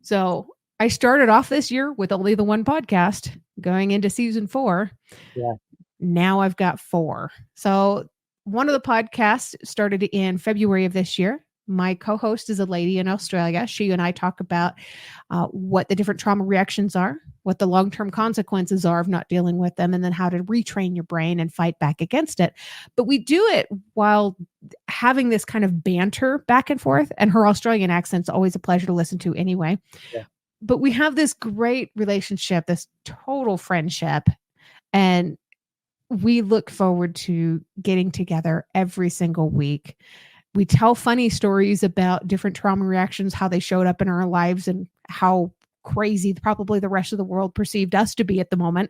So I started off this year with only the one podcast going into season 4. Yeah. Now I've got 4. So one of the podcasts started in February of this year. My co-host is a lady in Australia. She and I talk about what the different trauma reactions are, what the long-term consequences are of not dealing with them, and then how to retrain your brain and fight back against it. But we do it while having this kind of banter back and forth. And her Australian accent's always a pleasure to listen to anyway. Yeah. But we have this great relationship, this total friendship. And we look forward to getting together every single week. We tell funny stories about different trauma reactions, how they showed up in our lives, and how crazy probably the rest of the world perceived us to be at the moment.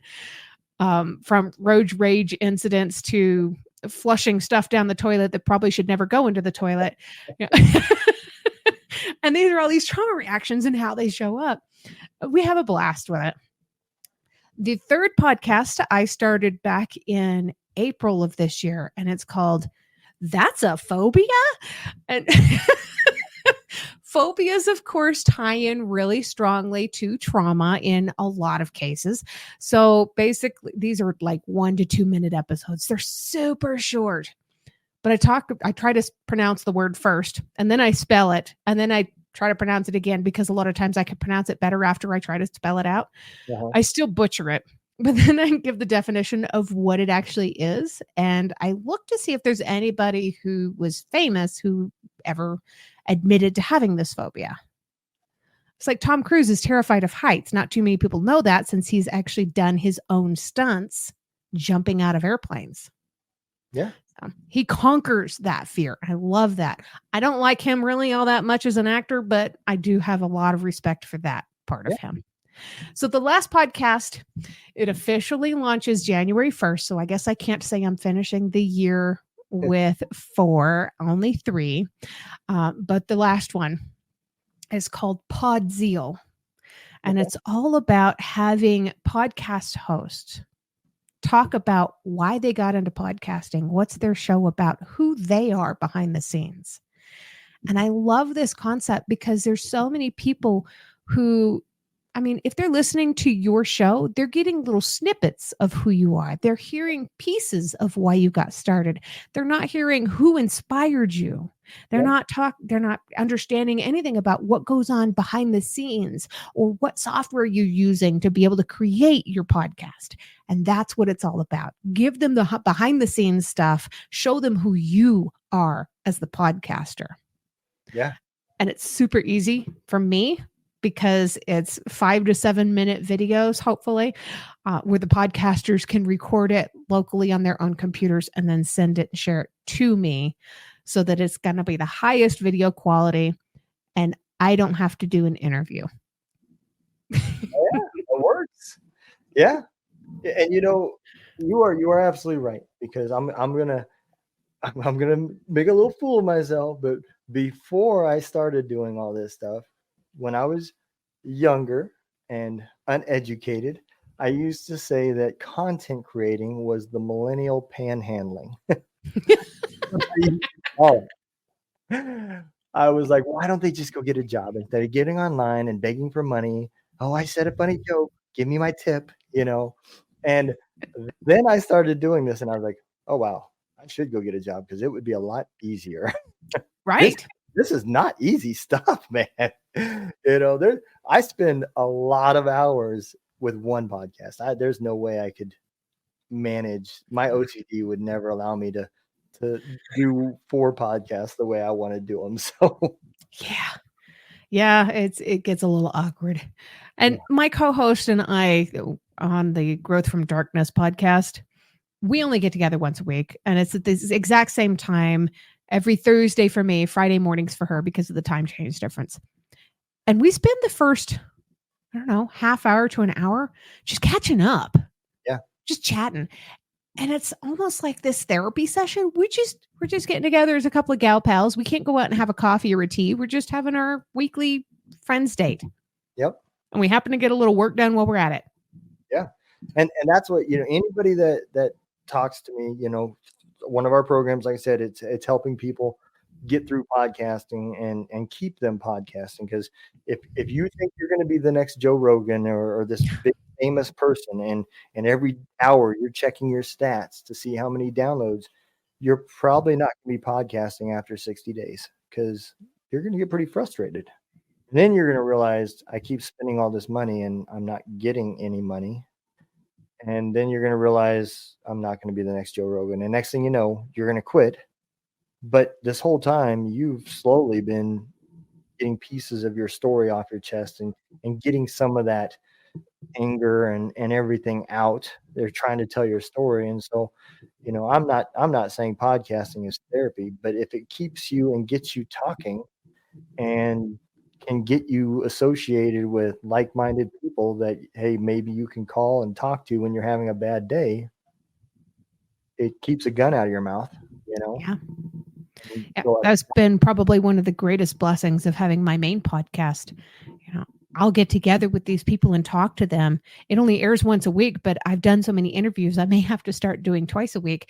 From road rage incidents to flushing stuff down the toilet that probably should never go into the toilet. And these are all these trauma reactions and how they show up. We have a blast with it. The third podcast I started back in April of this year, and it's called That's a Phobia. And phobias, of course, tie in really strongly to trauma in a lot of cases. So basically, these are like 1 to 2 minute episodes. They're super short. But I try to pronounce the word first, and then I spell it, and then I try to pronounce it again, because a lot of times I can pronounce it better after I try to spell it out. Uh-huh. I still butcher it, but then I give the definition of what it actually is. And I look to see if there's anybody who was famous who ever admitted to having this phobia. It's like Tom Cruise is terrified of heights. Not too many people know that, since he's actually done his own stunts jumping out of airplanes. Yeah. He conquers that fear. I love that. I don't like him really all that much as an actor, but I do have a lot of respect for that part of him. So the last podcast, it officially launches January 1st. So I guess I can't say I'm finishing the year with 4, only 3. But the last one is called Pod Zeal. And it's all about having podcast hosts talk about why they got into podcasting, what's their show about, who they are behind the scenes. And I love this concept because there's so many people who, I mean, if they're listening to your show, they're getting little snippets of who you are. They're hearing pieces of why you got started. They're not hearing who inspired you. They're not understanding anything about what goes on behind the scenes or what software you're using to be able to create your podcast. And that's what it's all about. Give them the behind the scenes stuff. Show them who you are as the podcaster. Yeah. And it's super easy for me, because it's 5 to 7 minute videos, hopefully, where the podcasters can record it locally on their own computers and then send it and share it to me, so that it's going to be the highest video quality and I don't have to do an interview. Yeah, it works. Yeah. And you are absolutely right, because I'm gonna make a little fool of myself. But before I started doing all this stuff, when I was younger and uneducated, I used to say that content creating was the millennial panhandling. Oh, I was like, why don't they just go get a job instead of getting online and begging for money? Oh, I said a funny joke. Give me my tip, And then I started doing this, and I was like, oh, wow, I should go get a job, because it would be a lot easier. Right. This is not easy stuff, man. I spend a lot of hours with one podcast. There's no way I could manage. My OCD would never allow me to do 4 podcasts the way I want to do them. So yeah, it gets a little awkward. And my co-host and I on the Growth from Darkness podcast, we only get together once a week, and it's at this exact same time every Thursday for me, Friday mornings for her, because of the time change difference. And we spend the first, half hour to an hour just catching up. Yeah. Just chatting. And it's almost like this therapy session. We're just getting together as a couple of gal pals. We can't go out and have a coffee or a tea. We're just having our weekly friends date. Yep. And we happen to get a little work done while we're at it. Yeah. And that's what, anybody that talks to me, one of our programs, like I said, it's helping people get through podcasting and keep them podcasting. Because if you think you're going to be the next Joe Rogan or this big famous person, and every hour you're checking your stats to see how many downloads, you're probably not going to be podcasting after 60 days because you're going to get pretty frustrated. Then you're going to realize I keep spending all this money and I'm not getting any money. And then you're going to realize I'm not going to be the next Joe Rogan. And next thing you know, you're going to quit. But this whole time, you've slowly been getting pieces of your story off your chest and getting some of that anger and everything out. They're trying to tell your story. And so, I'm not saying podcasting is therapy, but if it keeps you and gets you talking and can get you associated with like-minded people that, hey, maybe you can call and talk to when you're having a bad day, it keeps a gun out of your mouth, Yeah. Yeah, So that's been probably one of the greatest blessings of having my main podcast. I'll get together with these people and talk to them. It only airs once a week, but I've done so many interviews, I may have to start doing twice a week.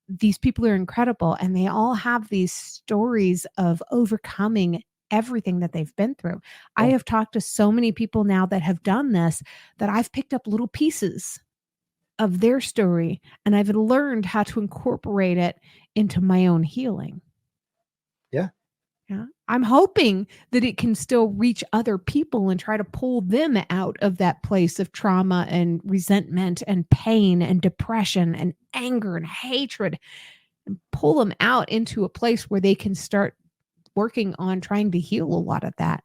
These people are incredible, and they all have these stories of overcoming everything that they've been through. I have talked to so many people now that have done this that I've picked up little pieces of their story, and I've learned how to incorporate it into my own healing. Yeah. Yeah. I'm hoping that it can still reach other people and try to pull them out of that place of trauma and resentment and pain and depression and anger and hatred, and pull them out into a place where they can start working on trying to heal a lot of that.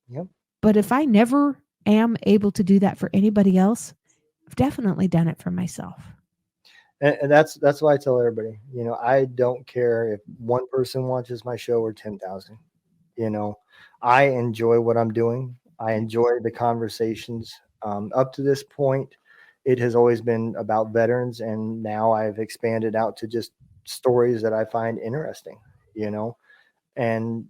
Yep. But if I never am able to do that for anybody else, I've definitely done it for myself. And that's why I tell everybody, I don't care if one person watches my show or 10,000. I enjoy what I'm doing. I enjoy the conversations. Up to this point, it has always been about veterans, and now I've expanded out to just stories that I find interesting, and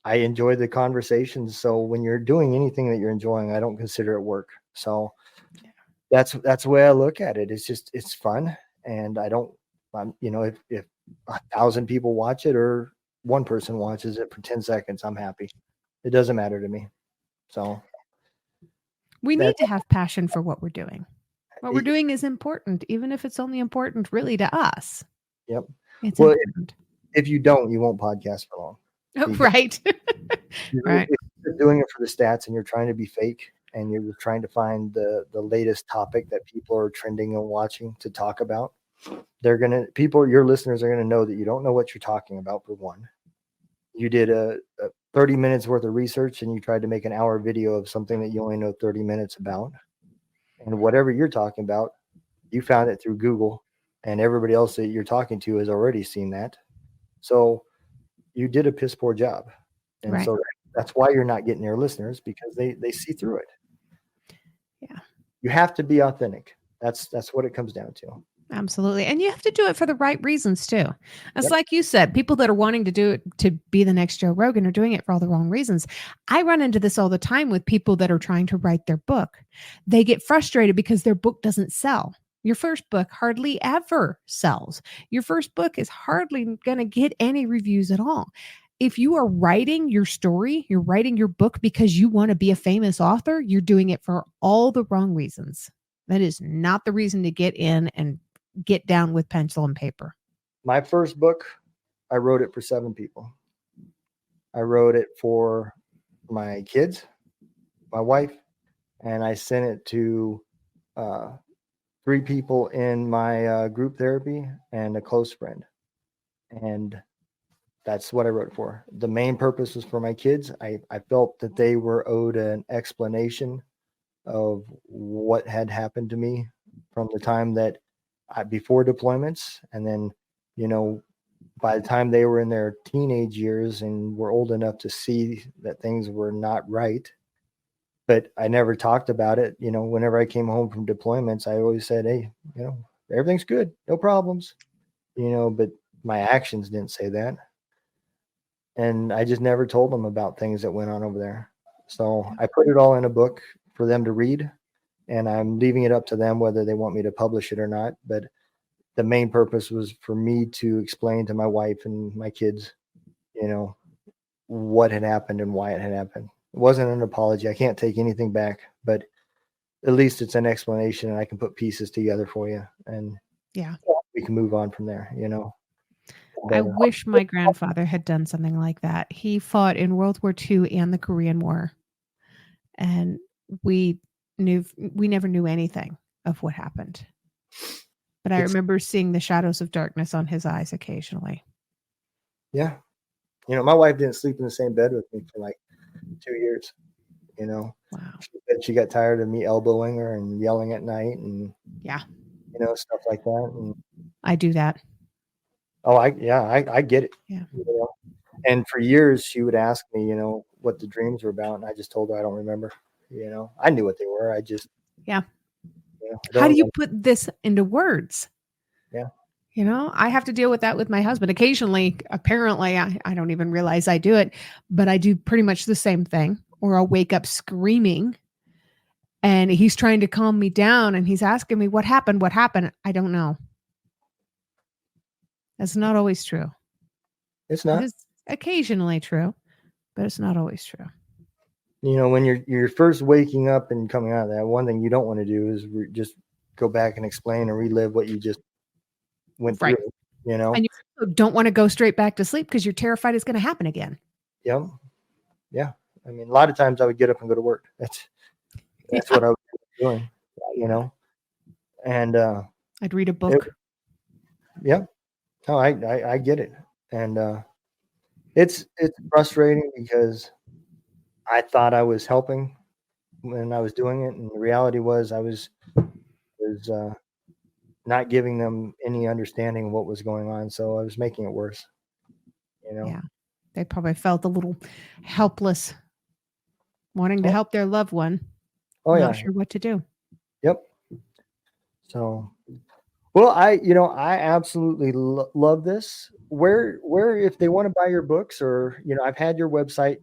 I enjoy the conversations. So when you're doing anything that you're enjoying, I don't consider it work. So that's the way I look at it. It's fun. And I don't, if 1,000 people watch it or one person watches it for 10 seconds, I'm happy. It doesn't matter to me. So we need to have passion for what we're doing. What we're doing is important, even if it's only important really to us. Yep. It's well, important. If you don't, you won't podcast for long. Oh, right. Right. If you're doing it for the stats and you're trying to be fake and you're trying to find the latest topic that people are trending and watching to talk about, your listeners are going to know that you don't know what you're talking about, for one. You did a 30 minutes worth of research and you tried to make an hour video of something that you only know 30 minutes about. And whatever you're talking about, you found it through Google, and everybody else that you're talking to has already seen that. So you did a piss poor job. And right. So that's why you're not getting your listeners, because they see through it. Yeah. You have to be authentic. That's what it comes down to. Absolutely. And you have to do it for the right reasons too. It's like you said, people that are wanting to do it to be the next Joe Rogan are doing it for all the wrong reasons. I run into this all the time with people that are trying to write their book. They get frustrated because their book doesn't sell. Your first book hardly ever sells. Your first book is hardly going to get any reviews at all. If you are writing your story, you're writing your book because you want to be a famous author, you're doing it for all the wrong reasons. That is not the reason to get in and get down with pencil and paper. My first book, I wrote it for 7 people. I wrote it for my kids, my wife, and I sent it to 3 people in my group therapy and a close friend. And that's what I wrote it for. The main purpose was for my kids. I felt that they were owed an explanation of what had happened to me from the time that before deployments, and then, by the time they were in their teenage years and were old enough to see that things were not right. But I never talked about it. Whenever I came home from deployments, I always said, hey, everything's good, no problems, but my actions didn't say that. And I just never told them about things that went on over there. So I put it all in a book for them to read, and I'm leaving it up to them whether they want me to publish it or not. But the main purpose was for me to explain to my wife and my kids, what had happened and why it had happened. It wasn't an apology. I can't take anything back, but at least it's an explanation, and I can put pieces together for you, and yeah, we can move on from there, I wish my grandfather had done something like that. He fought in World War II and the Korean War, and we never knew anything of what happened. But I remember seeing the shadows of darkness on his eyes occasionally. Yeah. My wife didn't sleep in the same bed with me for like 2 years. Wow. She said she got tired of me elbowing her and yelling at night and Yeah. Stuff like that. And I do that. oh, I get it. Yeah. And for years she would ask me, what the dreams were about, and I just told her I don't remember. I knew what they were. I just Yeah. I How do you remember. put this into words? Yeah. I have to deal with that with my husband. Occasionally, apparently, I don't even realize I do it, but I do pretty much the same thing. Or I'll wake up screaming and he's trying to calm me down and he's asking me, what happened? What happened? I don't know. That's not always true. It's not. It is occasionally true, but it's not always true. When you're first waking up and coming out of that, one thing you don't want to do is just go back and explain and relive what you just went through. And you also don't want to go straight back to sleep because you're terrified it's going to happen again. Yep. Yeah. I mean, a lot of times I would get up and go to work. That's what I was doing, and I'd read a book. Yeah. No, I get it. And it's frustrating because I thought I was helping when I was doing it, and the reality was I was not giving them any understanding of what was going on, so I was making it worse. Yeah, they probably felt a little helpless, wanting to help their loved one. Not sure what to do. Yep. So, well, I absolutely love this. Where if they want to buy your books, or I've had your website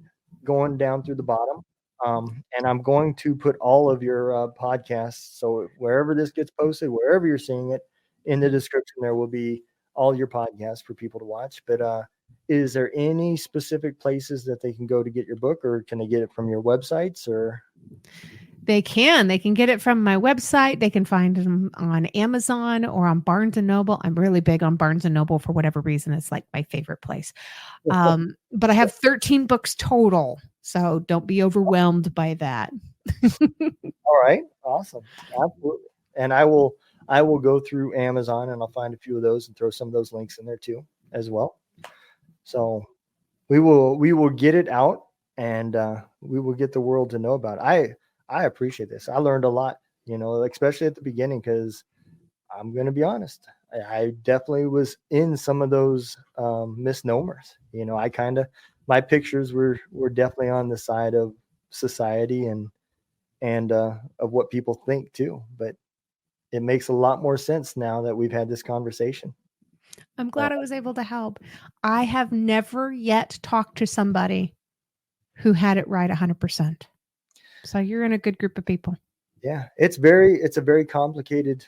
going down through the bottom, and I'm going to put all of your podcasts. So wherever this gets posted, wherever you're seeing it, in the description there will be all your podcasts for people to watch. But is there any specific places that they can go to get your book, or can they get it from your websites? Or They can get it from my website. They can find them on Amazon or on Barnes and Noble. I'm really big on Barnes and Noble for whatever reason. It's like my favorite place. But I have 13 books total, so don't be overwhelmed by that. All right. Awesome. Absolutely. And I will go through Amazon and I'll find a few of those and throw some of those links in there too, as well. So we will get it out, and we will get the world to know about it. I appreciate this. I learned a lot, especially at the beginning, because I'm going to be honest. I definitely was in some of those misnomers. My pictures were definitely on the side of society and of what people think too. But it makes a lot more sense now that we've had this conversation. I'm glad I was able to help. I have never yet talked to somebody who had it right 100%. So you're in a good group of people. Yeah, it's a very complicated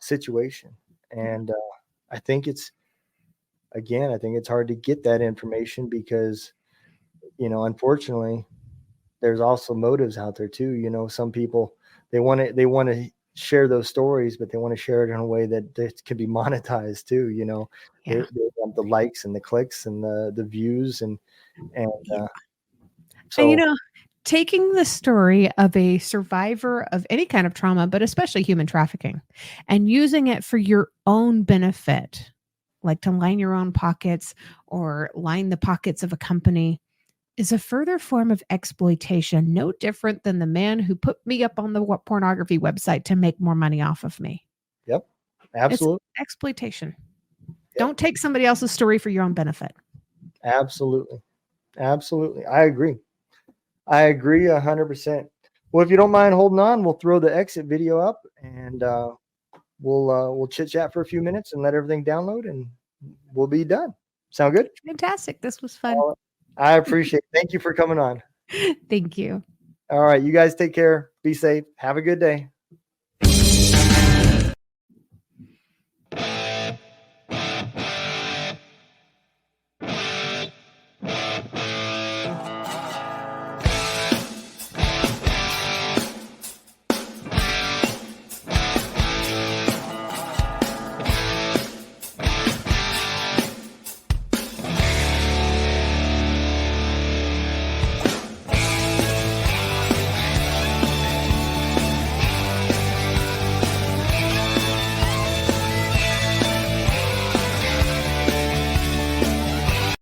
situation, and I think it's hard to get that information because, unfortunately, there's also motives out there too. Some people they want to share those stories, but they want to share it in a way that it can be monetized too. They want the likes and the clicks and the views and so. And taking the story of a survivor of any kind of trauma, but especially human trafficking, and using it for your own benefit, like to line your own pockets or line the pockets of a company, is a further form of exploitation, no different than the man who put me up on the pornography website to make more money off of me. Yep, absolutely. It's exploitation. Yep. Don't take somebody else's story for your own benefit. Absolutely. I agree 100%. Well, if you don't mind holding on, we'll throw the exit video up, and we'll chit chat for a few minutes and let everything download, and we'll be done. Sound good? Fantastic. This was fun. I appreciate it. Thank you for coming on. Thank you. All right. You guys take care. Be safe. Have a good day.